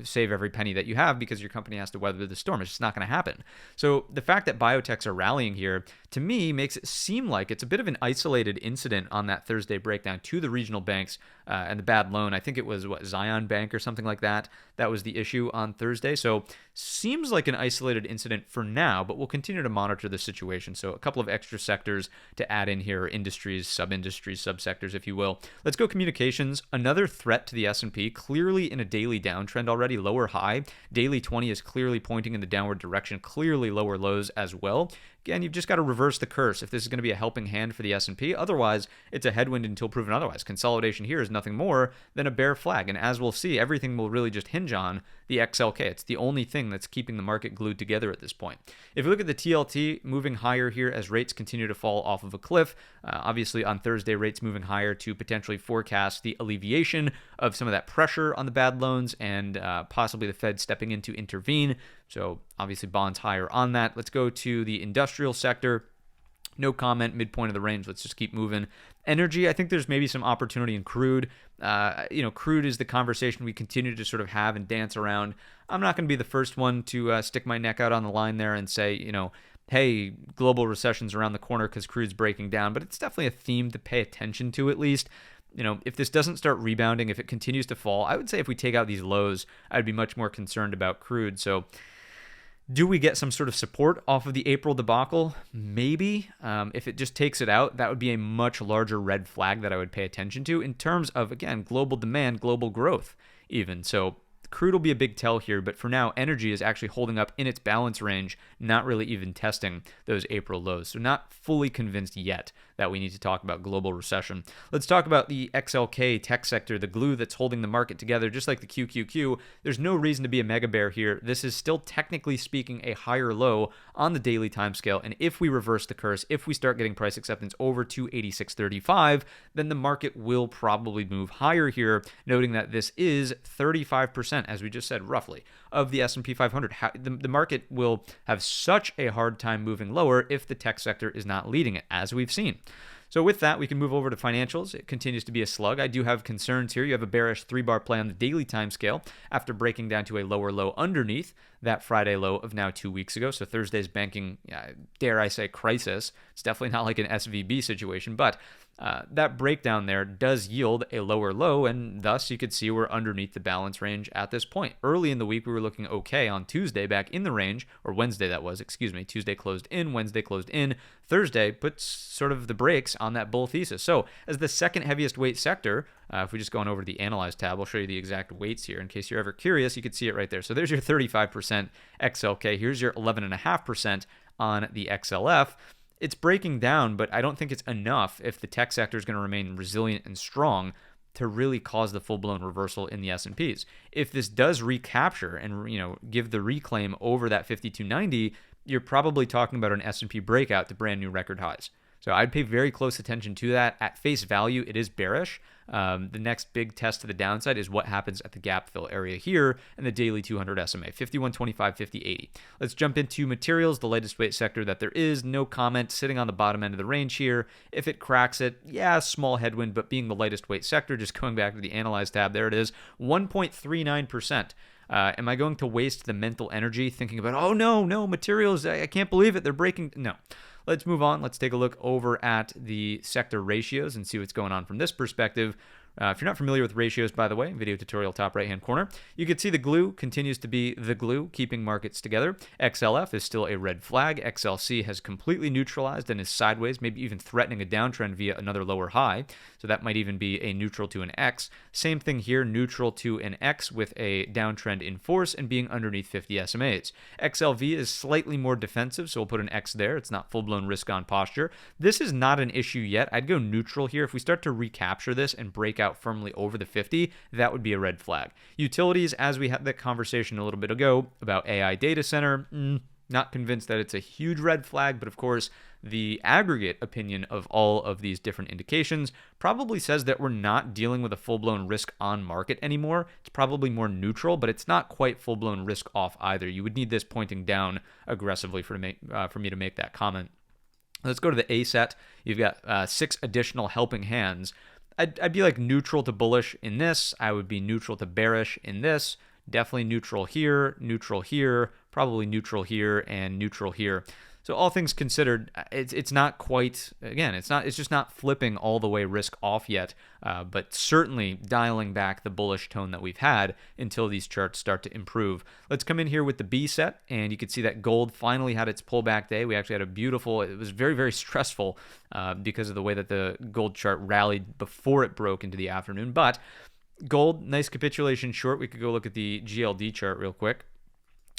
save every penny that you have because your company has to weather the storm. It's just not going to happen. So the fact that biotechs are rallying here, to me, makes it seem like it's a bit of an isolated incident on that Thursday breakdown to the regional banks and the bad loan. I think it was, Zion Bank or something like that. That was the issue on Thursday. So seems like an isolated incident for now, but we'll continue to monitor the situation. So a couple of extra sectors to add in here, industries, sub-industries, subsectors, if you will. Let's go communications. Another threat to the S&P, clearly in a daily downtrend already, lower high. Daily 20 is clearly pointing in the downward direction, clearly lower lows as well. Again, you've just got to reverse the curse if this is going to be a helping hand for the S&P. Otherwise, it's a headwind until proven otherwise. Consolidation here is nothing more than a bear flag. And as we'll see, everything will really just hinge on the XLK. It's the only thing that's keeping the market glued together at this point. If you look at the TLT, moving higher here as rates continue to fall off of a cliff. Obviously, on Thursday, rates moving higher to potentially forecast the alleviation of some of that pressure on the bad loans and possibly the Fed stepping in to intervene. So obviously bonds higher on that. Let's go to the industrial sector. No comment, midpoint of the range. Let's just keep moving. Energy, I think there's maybe some opportunity in crude. Crude is the conversation we continue to sort of have and dance around. I'm not going to be the first one to stick my neck out on the line there and say, hey, global recession's around the corner because crude's breaking down. But it's definitely a theme to pay attention to at least. If this doesn't start rebounding, if it continues to fall, I would say if we take out these lows, I'd be much more concerned about crude. So do we get some sort of support off of the April debacle? Maybe. If it just takes it out, that would be a much larger red flag that I would pay attention to in terms of, again, global demand, global growth even. So crude will be a big tell here, but for now, energy is actually holding up in its balance range, not really even testing those April lows. So not fully convinced yet that we need to talk about global recession. Let's talk about the XLK tech sector, the glue that's holding the market together, just like the QQQ. There's no reason to be a mega bear here. This is still technically speaking a higher low on the daily time scale. And if we reverse the curse, if we start getting price acceptance over 286.35, then the market will probably move higher here, noting that this is 35%, as we just said, roughly, of the S&P 500. The market will have such a hard time moving lower if the tech sector is not leading it, as we've seen. So with that, we can move over to financials. It continues to be a slug. I do have concerns here. You have a bearish 3-bar play on the daily time scale after breaking down to a lower low underneath that Friday low of now 2 weeks ago. So Thursday's banking, dare I say, crisis. It's definitely not like an SVB situation, but that breakdown there does yield a lower low, and thus you could see we're underneath the balance range at this point. Early in the week, we were looking okay on Tuesday, back in the range, or Wednesday that was, Tuesday closed in, Wednesday closed in. Thursday puts sort of the brakes on that bull thesis. So as the second heaviest weight sector, if we just go on over to the Analyze tab, I'll show you the exact weights here. In case you're ever curious, you can see it right there. So there's your 35% XLK. Here's your 11.5% on the XLF. It's breaking down, but I don't think it's enough if the tech sector is going to remain resilient and strong to really cause the full-blown reversal in the S&Ps. If this does recapture and give the reclaim over that 5290, you're probably talking about an S&P breakout to brand new record highs. So I'd pay very close attention to that. At face value, it is bearish. The next big test to the downside is what happens at the gap fill area here and the daily 200 SMA, 51.25, 50.80. Let's jump into materials, the latest weight sector that there is. No comment, sitting on the bottom end of the range here. If it cracks it, small headwind, but being the lightest weight sector, just going back to the Analyze tab, there it is, 1.39%. Am I going to waste the mental energy thinking about, oh no, materials, I can't believe it, they're breaking? No. Let's move on. Let's take a look over at the sector ratios and see what's going on from this perspective. If you're not familiar with ratios, by the way, video tutorial top right-hand corner, you can see the glue continues to be the glue keeping markets together. XLF is still a red flag. XLC has completely neutralized and is sideways, maybe even threatening a downtrend via another lower high. So that might even be a neutral to an X. Same thing here, neutral to an X with a downtrend in force and being underneath 50 SMAs. XLV is slightly more defensive, so we'll put an X there. It's not full-blown risk-on posture. This is not an issue yet. I'd go neutral here. If we start to recapture this and break out firmly over the 50, that would be a red flag. Utilities, as we had that conversation a little bit ago about AI data center, not convinced that it's a huge red flag, but of course, the aggregate opinion of all of these different indications probably says that we're not dealing with a full-blown risk on market anymore. It's probably more neutral, but it's not quite full-blown risk off either. You would need this pointing down aggressively for me to make that comment. Let's go to the A set. You've got 6 additional helping hands. I'd be like neutral to bullish in this. I would be neutral to bearish in this. Definitely neutral here, probably neutral here, and neutral here. So all things considered, it's not quite, again, it's just not flipping all the way risk off yet, but certainly dialing back the bullish tone that we've had until these charts start to improve. Let's come in here with the B set, and you can see that gold finally had its pullback day. We actually had a beautiful, it was very, very stressful because of the way that the gold chart rallied before it broke into the afternoon, but gold, nice capitulation short. We could go look at the GLD chart real quick.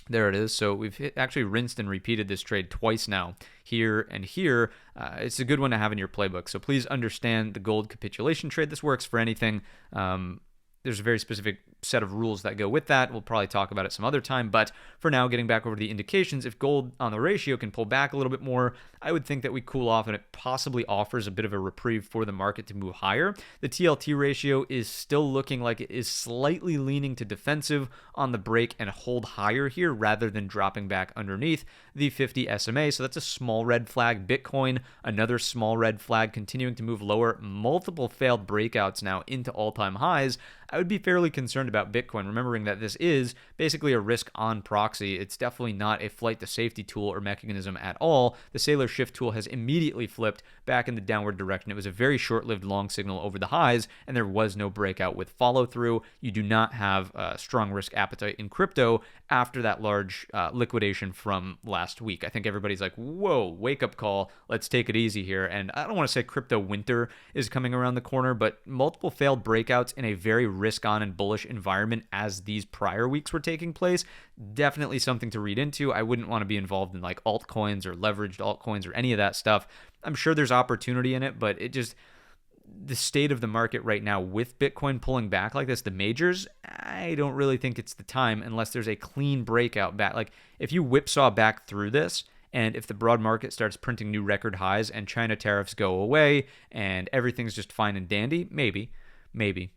There it is. So we've actually rinsed and repeated this trade twice now, here and here. It's a good one to have in your playbook. So please understand the gold capitulation trade. This works for anything. There's a very specific set of rules that go with that. We'll probably talk about it some other time. But for now, getting back over to the indications, if gold on the ratio can pull back a little bit more, I would think that we cool off and it possibly offers a bit of a reprieve for the market to move higher. The TLT ratio is still looking like it is slightly leaning to defensive on the break and hold higher here rather than dropping back underneath the 50 SMA. So that's a small red flag. Bitcoin, another small red flag, continuing to move lower. Multiple failed breakouts now into all-time highs. I would be fairly concerned about Bitcoin, remembering that this is basically a risk on proxy. It's definitely not a flight to safety tool or mechanism at all. The Sailor Shift tool has immediately flipped back in the downward direction. It was a very short-lived long signal over the highs, and there was no breakout with follow-through. You do not have a strong risk appetite in crypto after that large liquidation from last week. I think everybody's like, whoa, wake-up call. Let's take it easy here. And I don't want to say crypto winter is coming around the corner, but multiple failed breakouts in a very risk-on and bullish environment as these prior weeks were taking place, definitely something to read into. I wouldn't want to be involved in like altcoins or leveraged altcoins or any of that stuff. I'm sure there's opportunity in it, but the state of the market right now with Bitcoin pulling back like this, the majors, I don't really think it's the time unless there's a clean breakout back. Like if you whipsaw back through this, and if the broad market starts printing new record highs and China tariffs go away and everything's just fine and dandy, maybe,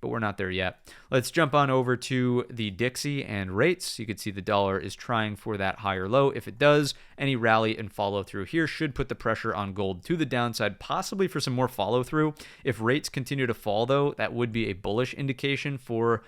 but we're not there yet. Let's jump on over to the Dixie and rates. You can see the dollar is trying for that higher low. If it does, any rally and follow through here should put the pressure on gold to the downside, possibly for some more follow through. If rates continue to fall, though, that would be a bullish indication for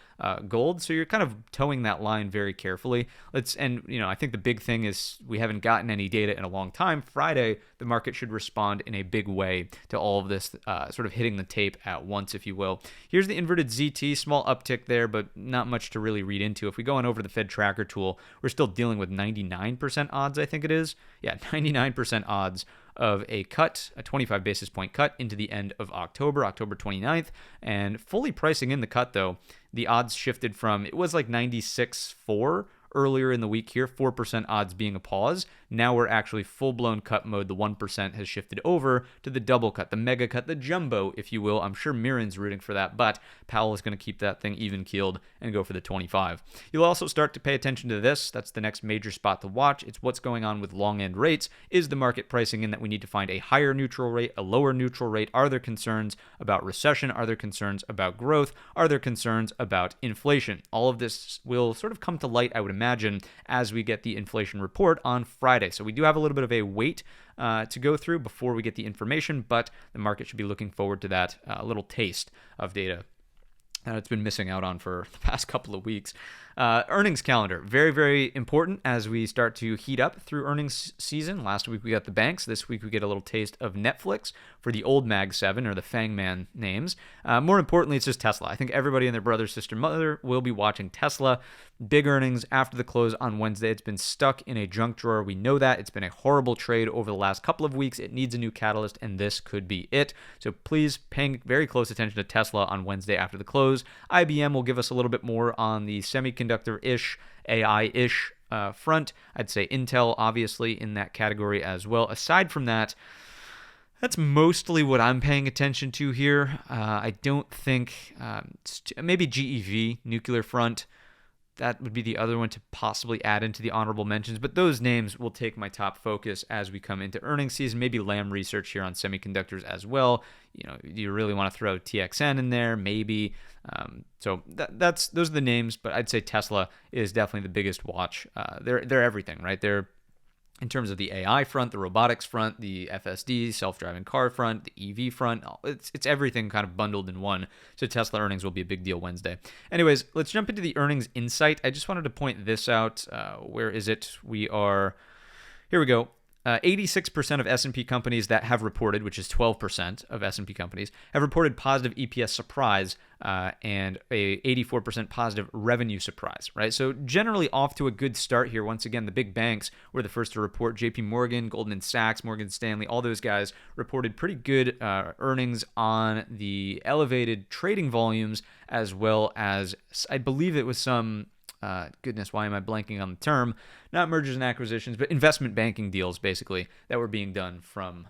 gold. So you're kind of towing that line very carefully. I think the big thing is we haven't gotten any data in a long time. Friday, the market should respond in a big way to all of this, sort of hitting the tape at once, if you will. Here's the inverted ZT, small uptick there, but not much to really read into. If we go on over the Fed tracker tool, we're still dealing with 99% odds, I think it is. Yeah, 99% odds of a cut, a 25 basis point cut into the end of October 29th. And fully pricing in the cut, though, the odds shifted from, it was like 96.4 earlier in the week here, 4% odds being a pause. Now we're actually full-blown cut mode. The 1% has shifted over to the double cut, the mega cut, the jumbo, if you will. I'm sure Mirren's rooting for that, but Powell is going to keep that thing even-keeled and go for the 25. You'll also start to pay attention to this. That's the next major spot to watch. It's what's going on with long-end rates. Is the market pricing in that we need to find a higher neutral rate, a lower neutral rate? Are there concerns about recession? Are there concerns about growth? Are there concerns about inflation? All of this will sort of come to light, I would imagine, as we get the inflation report on Friday. So we do have a little bit of a wait to go through before we get the information, but the market should be looking forward to that little taste of data that it's been missing out on for the past couple of weeks. Earnings calendar, very, very important as we start to heat up through earnings season. Last week we got the banks. This week we get a little taste of Netflix for the old Mag 7 or the Fangman names. More importantly, it's just Tesla. I think everybody and their brother, sister, mother will be watching Tesla. Big earnings after the close on Wednesday. It's been stuck in a junk drawer. We know that. It's been a horrible trade over the last couple of weeks. It needs a new catalyst, and this could be it. So please paying very close attention to Tesla on Wednesday after the close. IBM will give us a little bit more on the semiconductor-ish, AI-ish front. I'd say Intel, obviously, in that category as well. Aside from that, that's mostly what I'm paying attention to here. I don't think, maybe GEV, nuclear front. That would be the other one to possibly add into the honorable mentions, but those names will take my top focus as we come into earnings season. Maybe Lam Research here on semiconductors as well. You know, do you really want to throw TXN in there? Maybe. So those are the names, but I'd say Tesla is definitely the biggest watch. They're everything, right? They're in terms of the AI front, the robotics front, the FSD, self-driving car front, the EV front. It's everything kind of bundled in one. So Tesla earnings will be a big deal Wednesday. Anyways, let's jump into the earnings insight. I just wanted to point this out. Where is it? Here we go. 86% of S&P companies that have reported, which is 12% of S&P companies, have reported positive EPS surprise and a 84% positive revenue surprise, right? So generally off to a good start here. Once again, the big banks were the first to report. JP Morgan, Goldman Sachs, Morgan Stanley, all those guys reported pretty good earnings on the elevated trading volumes, as well as, I believe it was some... goodness, why am I blanking on the term? Not mergers and acquisitions, but investment banking deals, basically, that were being done from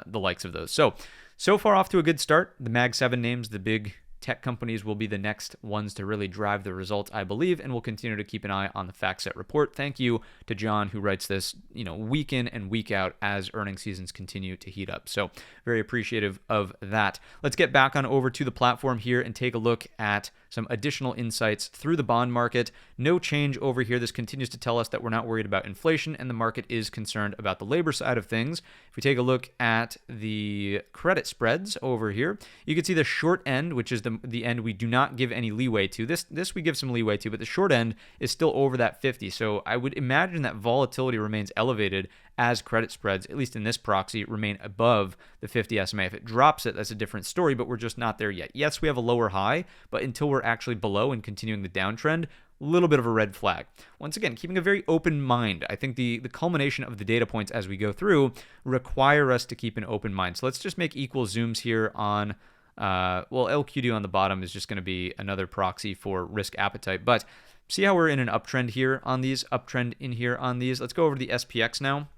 the likes of those. So far off to a good start. The Mag 7 names, the big tech companies, will be the next ones to really drive the results, I believe, and we'll continue to keep an eye on the FactSet report. Thank you to John, who writes this, week in and week out as earnings seasons continue to heat up. So very appreciative of that. Let's get back on over to the platform here and take a look at some additional insights through the bond market. No change over here. This continues to tell us that we're not worried about inflation and the market is concerned about the labor side of things. If we take a look at the credit spreads over here, you can see the short end, which is the end we do not give any leeway to. This we give some leeway to, but the short end is still over that 50. So I would imagine that volatility remains elevated as credit spreads, at least in this proxy, remain above the 50 SMA. If it drops it, that's a different story, but we're just not there yet. Yes, we have a lower high, but until we're actually below and continuing the downtrend, a little bit of a red flag. Once again, keeping a very open mind. I think the culmination of the data points as we go through require us to keep an open mind. So let's just make equal zooms here on, LQD on the bottom is just going to be another proxy for risk appetite. But see how we're in an uptrend here on these, uptrend in here on these. Let's go over to the SPX now.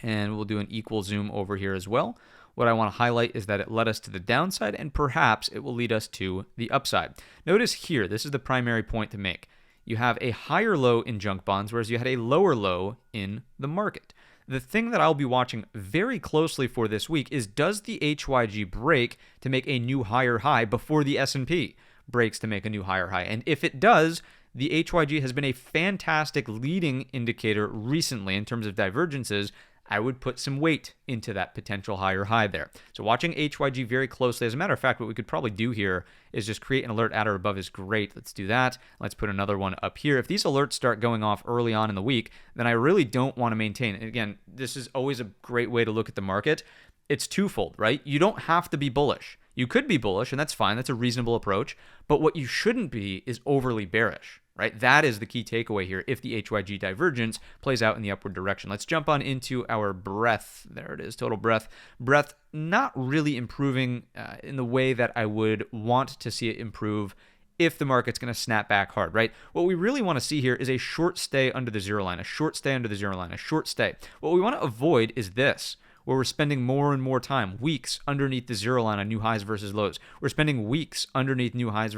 And we'll do an equal zoom over here as well. What I want to highlight is that it led us to the downside, and perhaps it will lead us to the upside. Notice here, this is the primary point to make. You have a higher low in junk bonds, whereas you had a lower low in the market. The thing that I'll be watching very closely for this week is, does the HYG break to make a new higher high before the S&P breaks to make a new higher high? And if it does, the HYG has been a fantastic leading indicator recently in terms of divergences. I would put some weight into that potential higher high there. So watching HYG very closely. As a matter of fact, what we could probably do here is just create an alert at or above is great. Let's do that. Let's put another one up here. If these alerts start going off early on in the week, then I really don't want to maintain. And again, this is always a great way to look at the market. It's twofold, right? You don't have to be bullish. You could be bullish, and that's fine. That's a reasonable approach. But what you shouldn't be is overly bearish, right? That is the key takeaway here if the HYG divergence plays out in the upward direction. Let's jump on into our breadth. There it is, total breadth. Breadth not really improving in the way that I would want to see it improve if the market's going to snap back hard, right? What we really want to see here is a short stay under the zero line, a short stay under the zero line, a short stay. What we want to avoid is this, where we're spending more and more time, weeks underneath the zero line on new highs versus lows. We're spending weeks underneath new highs,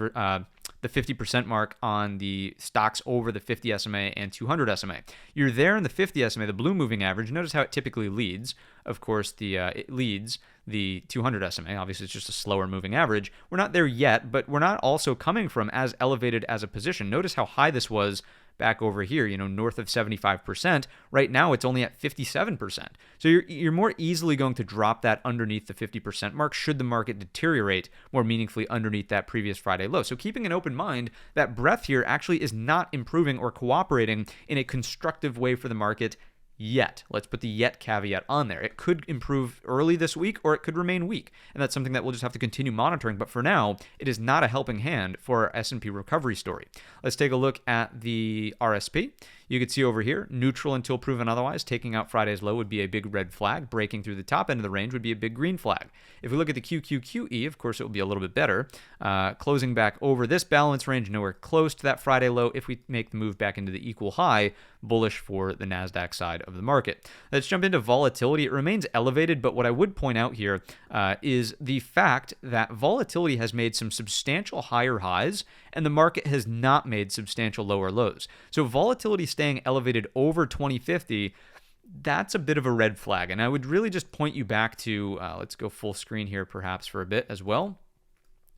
the 50% mark on the stocks over the 50 SMA and 200 SMA. You're there in the 50 SMA, the blue moving average. Notice how it typically leads. Of course, it leads the 200 SMA. Obviously, it's just a slower moving average. We're not there yet, but we're not also coming from as elevated as a position. Notice how high this was back over here, north of 75%. Right now, it's only at 57%. So you're more easily going to drop that underneath the 50% mark should the market deteriorate more meaningfully underneath that previous Friday low. So keeping an open mind, that breadth here actually is not improving or cooperating in a constructive way for the market yet. Let's put the yet caveat on there. It could improve early this week or it could remain weak. And that's something that we'll just have to continue monitoring. But for now, it is not a helping hand for our S&P recovery story. Let's take a look at the RSP. You can see over here, neutral until proven otherwise. Taking out Friday's low would be a big red flag. Breaking through the top end of the range would be a big green flag. If we look at the QQQE, of course, it will be a little bit better. Closing back over this balance range, nowhere close to that Friday low. If we make the move back into the equal high, bullish for the NASDAQ side of the market. Let's jump into volatility. It remains elevated, but what I would point out here is the fact that volatility has made some substantial higher highs and the market has not made substantial lower lows. So volatility staying elevated over 2050, that's a bit of a red flag. And I would really just point you back to, let's go full screen here perhaps for a bit as well.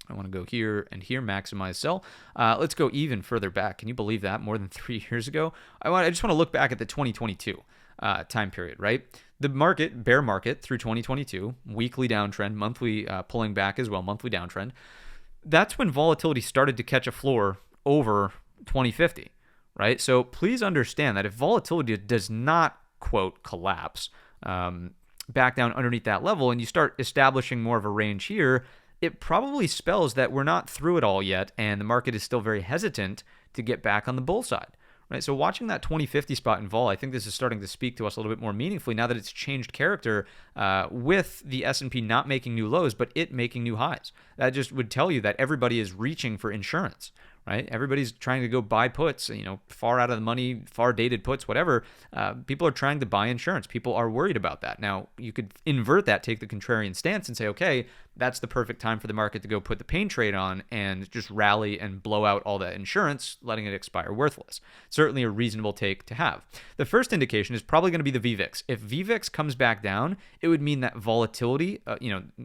I want to go here and here, maximize sell. Let's go even further back. Can you believe that? More than 3 years ago? I just want to look back at the 2022. time period, right? The market, bear market through 2022, weekly downtrend, monthly pulling back as well, monthly downtrend. That's when volatility started to catch a floor over 2050, right? So please understand that if volatility does not, quote, collapse back down underneath that level and you start establishing more of a range here, it probably spells that we're not through it all yet and the market is still very hesitant to get back on the bull side. Right, so watching that 2050 spot in vol, I think this is starting to speak to us a little bit more meaningfully now that it's changed character with the S&P not making new lows, but it making new highs. That just would tell you that everybody is reaching for insurance, right? Everybody's trying to go buy puts, far out of the money, far dated puts, whatever. People are trying to buy insurance. People are worried about that. Now, you could invert that, take the contrarian stance and say, okay, that's the perfect time for the market to go put the pain trade on and just rally and blow out all that insurance, letting it expire worthless. Certainly a reasonable take to have. The first indication is probably going to be the VVIX. If VVIX comes back down, it would mean that volatility,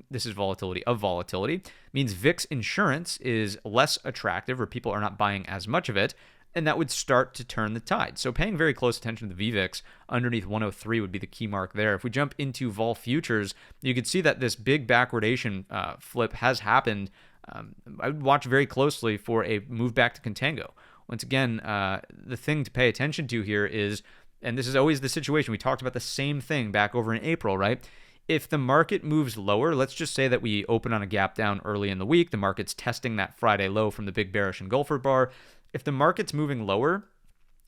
this is volatility of volatility, means VIX insurance is less attractive or people are not buying as much of it, and that would start to turn the tide. So paying very close attention to the VVIX underneath 103 would be the key mark there. If we jump into vol futures, you could see that this big backwardation flip has happened. I would watch very closely for a move back to contango. Once again, the thing to pay attention to here is, and this is always the situation, we talked about the same thing back over in April, right? If the market moves lower, let's just say that we open on a gap down early in the week, the market's testing that Friday low from the big bearish engulfer bar. If the market's moving lower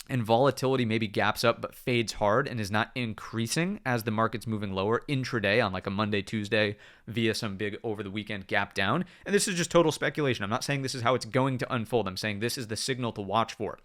and volatility maybe gaps up but fades hard and is not increasing as the market's moving lower intraday on like a Monday, Tuesday via some big over the weekend gap down, and this is just total speculation. I'm not saying this is how it's going to unfold. I'm saying this is the signal to watch for.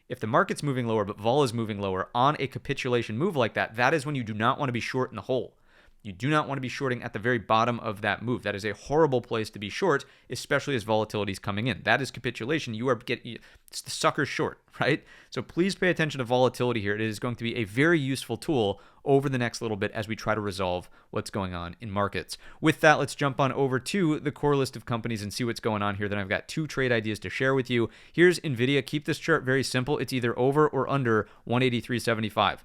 If the market's moving lower but vol is moving lower on a capitulation move like that, that is when you do not want to be short in the hole. You do not want to be shorting at the very bottom of that move. That is a horrible place to be short, especially as volatility is coming in. That is capitulation. You are getting, it's the sucker short, right? So please pay attention to volatility here. It is going to be a very useful tool over the next little bit as we try to resolve what's going on in markets. With that, let's jump on over to the core list of companies and see what's going on here. Then I've got two trade ideas to share with you. Here's NVIDIA. Keep this chart very simple. It's either over or under 183.75.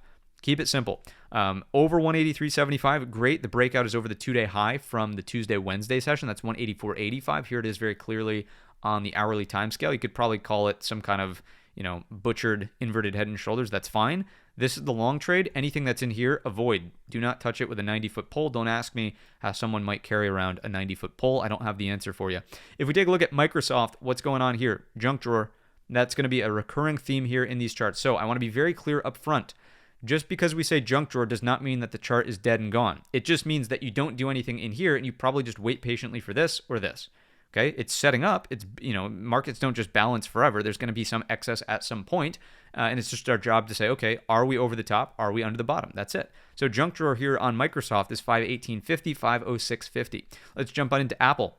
Keep it simple. Over 183.75, great. The breakout is over the two-day high from the Tuesday-Wednesday session. That's 184.85. Here it is very clearly on the hourly time scale. You could probably call it some kind of, butchered inverted head and shoulders. That's fine. This is the long trade. Anything that's in here, avoid. Do not touch it with a 90-foot pole. Don't ask me how someone might carry around a 90-foot pole. I don't have the answer for you. If we take a look at Microsoft, what's going on here? Junk drawer. That's going to be a recurring theme here in these charts. So I want to be very clear up front. Just because we say junk drawer does not mean that the chart is dead and gone. It just means that you don't do anything in here and you probably just wait patiently for this or this. Okay, it's setting up. It's, markets don't just balance forever. There's going to be some excess at some point, and it's just our job to say, okay, are we over the top? Are we under the bottom? That's it. So junk drawer here on Microsoft is 518.50, 506.50. Let's jump on into Apple.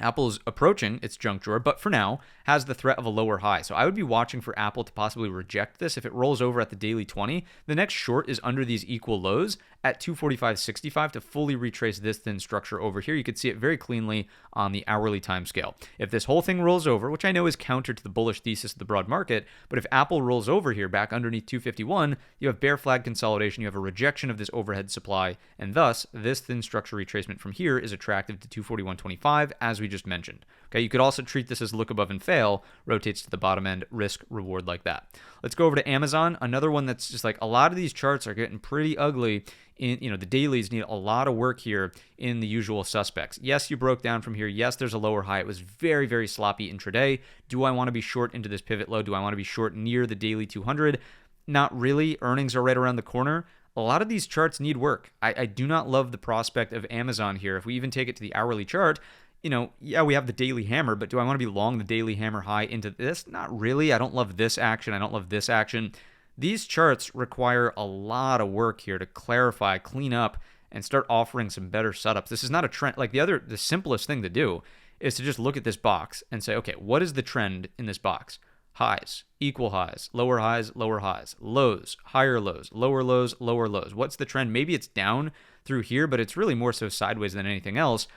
Apple's approaching its junk drawer, but for now has the threat of a lower high. So I would be watching for Apple to possibly reject this. If it rolls over at the daily 20, the next short is under these equal lows at 245.65 to fully retrace this thin structure over here. You could see it very cleanly on the hourly time scale. If this whole thing rolls over, which I know is counter to the bullish thesis of the broad market, but if Apple rolls over here back underneath 251, you have bear flag consolidation, you have a rejection of this overhead supply, and thus this thin structure retracement from here is attractive to 241.25 as we just mentioned. Okay, you could also treat this as look above and fail, rotates to the bottom end, risk reward like that. Let's go over to Amazon, another one that's just like a lot of these charts are getting pretty ugly. The dailies need a lot of work here in the usual suspects. Yes, you broke down from here. Yes, there's a lower high. It was very, very sloppy intraday. Do I want to be short into this pivot low? Do I want to be short near the daily 200? Not really. Earnings are right around the corner. A lot of these charts need work. I do not love the prospect of Amazon here. If we even take it to the hourly chart, yeah, we have the daily hammer, but do I want to be long the daily hammer high into this? Not really. I don't love this action. I don't love this action. These charts require a lot of work here to clarify, clean up, and start offering some better setups. This is not a trend. Like the simplest thing to do is to just look at this box and say, okay, what is the trend in this box? Highs, equal highs, lower highs, lows, higher lows, lower lows. What's the trend? Maybe it's down through here, but it's really more so sideways than anything else.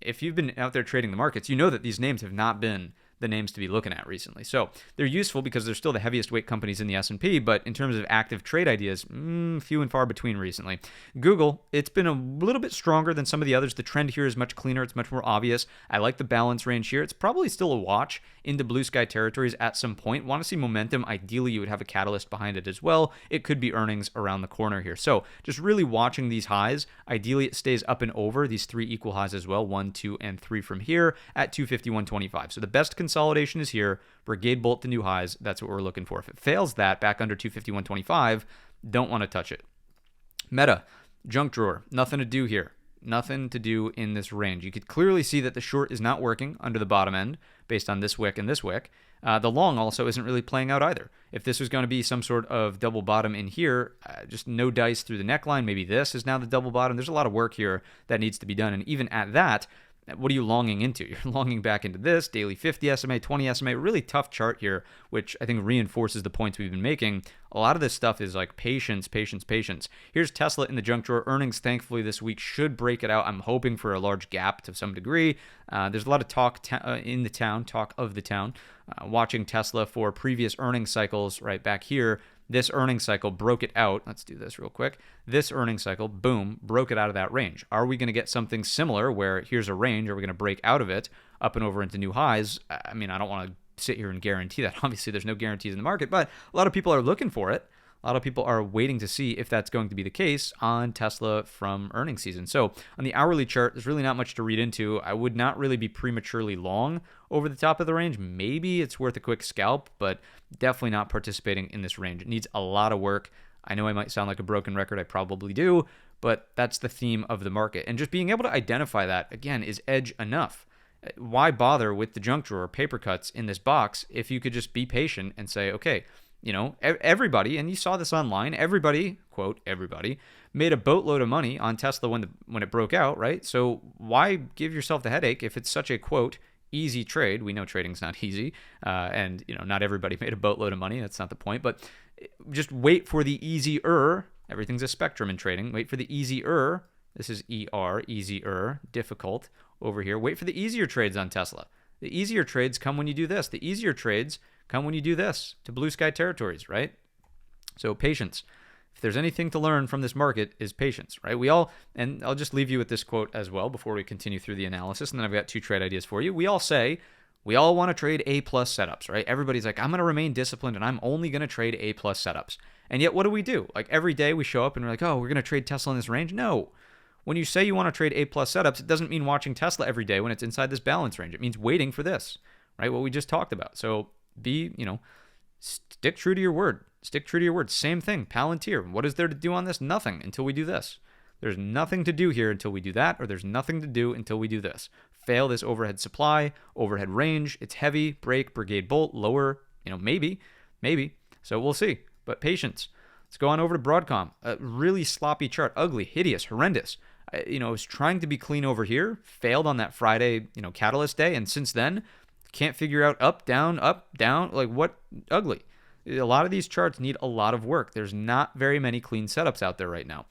If you've been out there trading the markets, you know that these names have not been the names to be looking at recently. So they're useful because they're still the heaviest weight companies in the S&P, but in terms of active trade ideas, few and far between recently. Google, it's been a little bit stronger than some of the others. The trend here is much cleaner. It's much more obvious. I like the balance range here. It's probably still a watch into blue sky territories at some point. Want to see momentum. Ideally, you would have a catalyst behind it as well. It could be earnings around the corner here. So just really watching these highs. Ideally, it stays up and over these three equal highs as well, 1, 2, and 3 from here at 251.25. So the best consolidation is here. Brigade bolt to new highs. That's what we're looking for. If it fails that back under 251.25, don't want to touch it. Meta, junk drawer. Nothing to do here. Nothing to do in this range. You could clearly see that the short is not working under the bottom end based on this wick and this wick. The long also isn't really playing out either. If this was going to be some sort of double bottom in here, just no dice through the neckline. Maybe this is now the double bottom. There's a lot of work here that needs to be done. And even at that, what are you longing into? You're longing back into this daily 50 SMA, 20 SMA, really tough chart here, which I think reinforces the points we've been making. A lot of this stuff is like patience, patience, patience. Here's Tesla in the junk drawer. Earnings, thankfully, this week should break it out. I'm hoping for a large gap to some degree. There's a lot of talk in the town, talk of the town. Watching Tesla for previous earnings cycles right back here. This earnings cycle broke it out. Let's do this real quick. This earnings cycle, boom, broke it out of that range. Are we going to get something similar where here's a range? Are we going to break out of it up and over into new highs? I mean, I don't want to sit here and guarantee that. Obviously, there's no guarantees in the market, but a lot of people are looking for it. A lot of people are waiting to see if that's going to be the case on Tesla from earnings season. So on the hourly chart, there's really not much to read into. I would not really be prematurely long over the top of the range. Maybe it's worth a quick scalp, but definitely not participating in this range. It needs a lot of work. I know I might sound like a broken record. I probably do, but that's the theme of the market. And just being able to identify that, again, is edge enough. Why bother with the junk drawer paper cuts in this box if you could just be patient and say, okay, you know, everybody, and you saw this online, everybody, quote, everybody, made a boatload of money on Tesla when it broke out, right? So why give yourself the headache if it's such a, quote, easy trade? We know trading's not easy, and, you know, not everybody made a boatload of money. That's not the point, but just wait for the easier. Everything's a spectrum in trading. Wait for the easier. This is ER, easier, difficult over here. Wait for the easier trades on Tesla. The easier trades come when you do this. The easier trades come when you do this to blue sky territories, right? So patience. If there's anything to learn from this market is patience, right? And I'll just leave you with this quote as well before we continue through the analysis. And then I've got two trade ideas for you. We all want to trade A+ setups, right? Everybody's like, I'm going to remain disciplined and I'm only going to trade A+ setups. And yet what do? Like every day we show up and we're like, oh, we're going to trade Tesla in this range. No. When you say you want to trade A+ setups, it doesn't mean watching Tesla every day when it's inside this balance range. It means waiting for this, right? What we just talked about. So stick true to your word. Stick true to your word. Same thing. Palantir. What is there to do on this? Nothing until we do this. There's nothing to do here until we do that, or there's nothing to do until we do this. Fail this overhead supply, overhead range. It's heavy. Break, Brigade bolt, lower. Maybe. So we'll see. But patience. Let's go on over to Broadcom. A really sloppy chart. Ugly, hideous, horrendous. I was trying to be clean over here. Failed on that Friday, catalyst day. And since then, can't figure out up, down, like what? Ugly. A lot of these charts need a lot of work. There's not very many clean setups out there right now.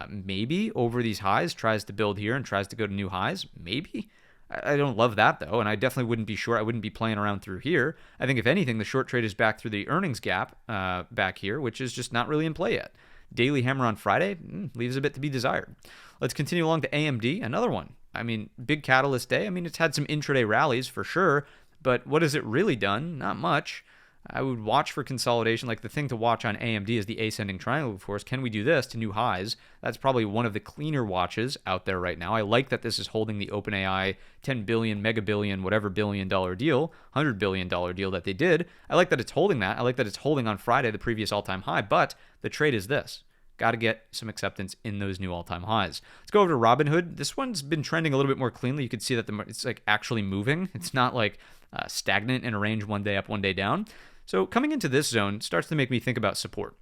Maybe over these highs tries to build here and tries to go to new highs. Maybe. I don't love that though, and I definitely wouldn't be short. I wouldn't be playing around through here. I think if anything, the short trade is back through the earnings gap back here, which is just not really in play yet. Daily hammer on Friday leaves a bit to be desired. Let's continue along to AMD, another one. Big catalyst day. It's had some intraday rallies for sure. But what has it really done? Not much. I would watch for consolidation. Like the thing to watch on AMD is the ascending triangle, of course. Can we do this to new highs? That's probably one of the cleaner watches out there right now. I like that this is holding the OpenAI $10 billion, mega billion, whatever billion-dollar deal, $100 billion deal that they did. I like that it's holding that. I like that it's holding on Friday, the previous all-time high. But the trade is this. Got to get some acceptance in those new all-time highs. Let's go over to Robinhood. This one's been trending a little bit more cleanly. You can see that it's like actually moving. It's not like stagnant in a range one day up, one day down. So coming into this zone starts to make me think about support.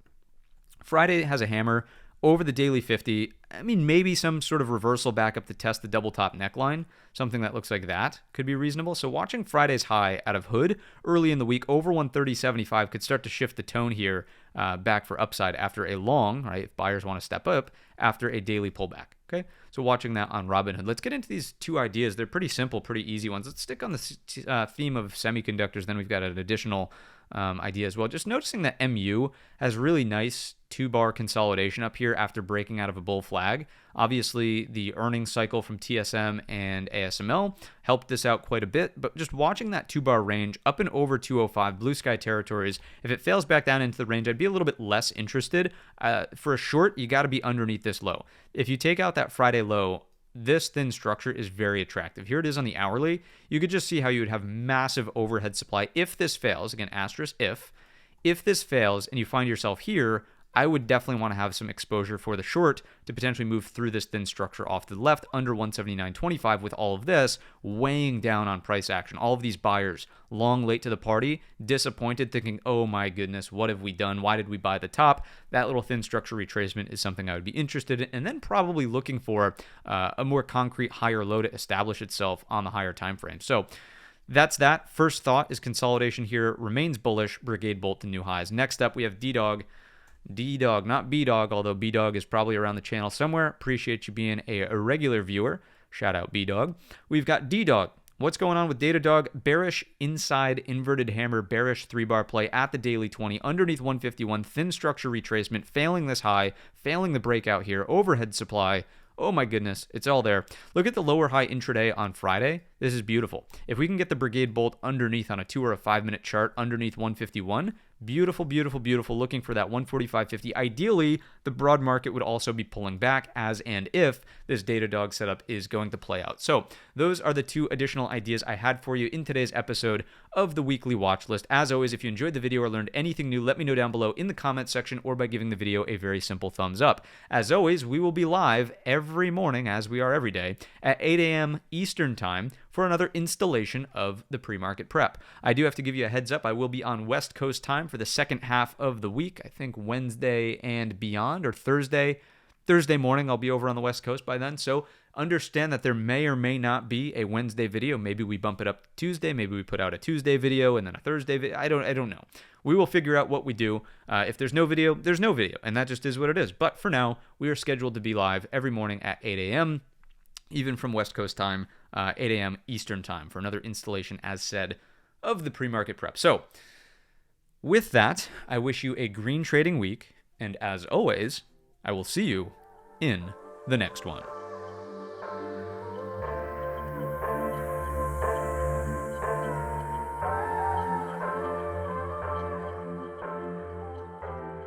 Friday has a hammer over the daily 50. I mean, maybe some sort of reversal back up to test the double top neckline. Something that looks like that could be reasonable. So watching Friday's high out of Hood early in the week over 130.75 could start to shift the tone here back for upside after a long, right, if buyers want to step up, after a daily pullback. Okay, so watching that on Robinhood. Let's get into these two ideas. They're pretty simple, pretty easy ones. Let's stick on the theme of semiconductors. Then we've got an additional idea as well. Just noticing that MU has really nice two-bar consolidation up here after breaking out of a bull flag. Obviously, the earnings cycle from TSM and ASML helped this out quite a bit, but just watching that two-bar range up and over 205, blue sky territories, if it fails back down into the range, I'd be a little bit less interested. For a short, you got to be underneath this low. If you take out that Friday low, this thin structure is very attractive. Here it is on the hourly. You could just see how you would have massive overhead supply if this fails. Again, asterisk if this fails and you find yourself here, I would definitely want to have some exposure for the short to potentially move through this thin structure off to the left under 179.25 with all of this weighing down on price action. All of these buyers long late to the party, disappointed, thinking, oh my goodness, what have we done? Why did we buy the top? That little thin structure retracement is something I would be interested in, and then probably looking for a more concrete higher low to establish itself on the higher time frame. So that's that. First thought is consolidation here remains bullish. Brigade bolt to new highs. Next up, we have DDOG. DDOG, not BDOG, although BDOG is probably around the channel somewhere. Appreciate you being a regular viewer. Shout out BDOG. We've got DDOG. What's going on with Datadog? Bearish inside inverted hammer, bearish 3-bar play at the daily 20, underneath 151, thin structure retracement, failing this high, failing the breakout here, overhead supply. Oh my goodness, it's all there. Look at the lower high intraday on Friday. This is beautiful. If we can get the Brigade bolt underneath on a 2 or a 5-minute chart underneath 151, beautiful, beautiful, beautiful. Looking for that 145.50. Ideally, the broad market would also be pulling back as and if this Datadog setup is going to play out. So those are the two additional ideas I had for you in today's episode of the weekly watch list. As always, if you enjoyed the video or learned anything new, let me know down below in the comments section or by giving the video a very simple thumbs up. As always, we will be live every morning, as we are every day, at 8 a.m. Eastern Time for another installation of the pre-market prep. I do have to give you a heads up. I will be on West Coast time for the second half of the week. I think Wednesday and beyond, or Thursday morning. I'll be over on the West Coast by then. So understand that there may or may not be a Wednesday video. Maybe we bump it up to Tuesday. Maybe we put out a Tuesday video and then a Thursday video. I don't know. We will figure out what we do. If there's no video, there's no video, and that just is what it is. But for now, we are scheduled to be live every morning at 8 a.m., even from West Coast time, 8 a.m. Eastern time for another installation, as said, of the pre-market prep. So with that, I wish you a green trading week, and as always, I will see you in the next one.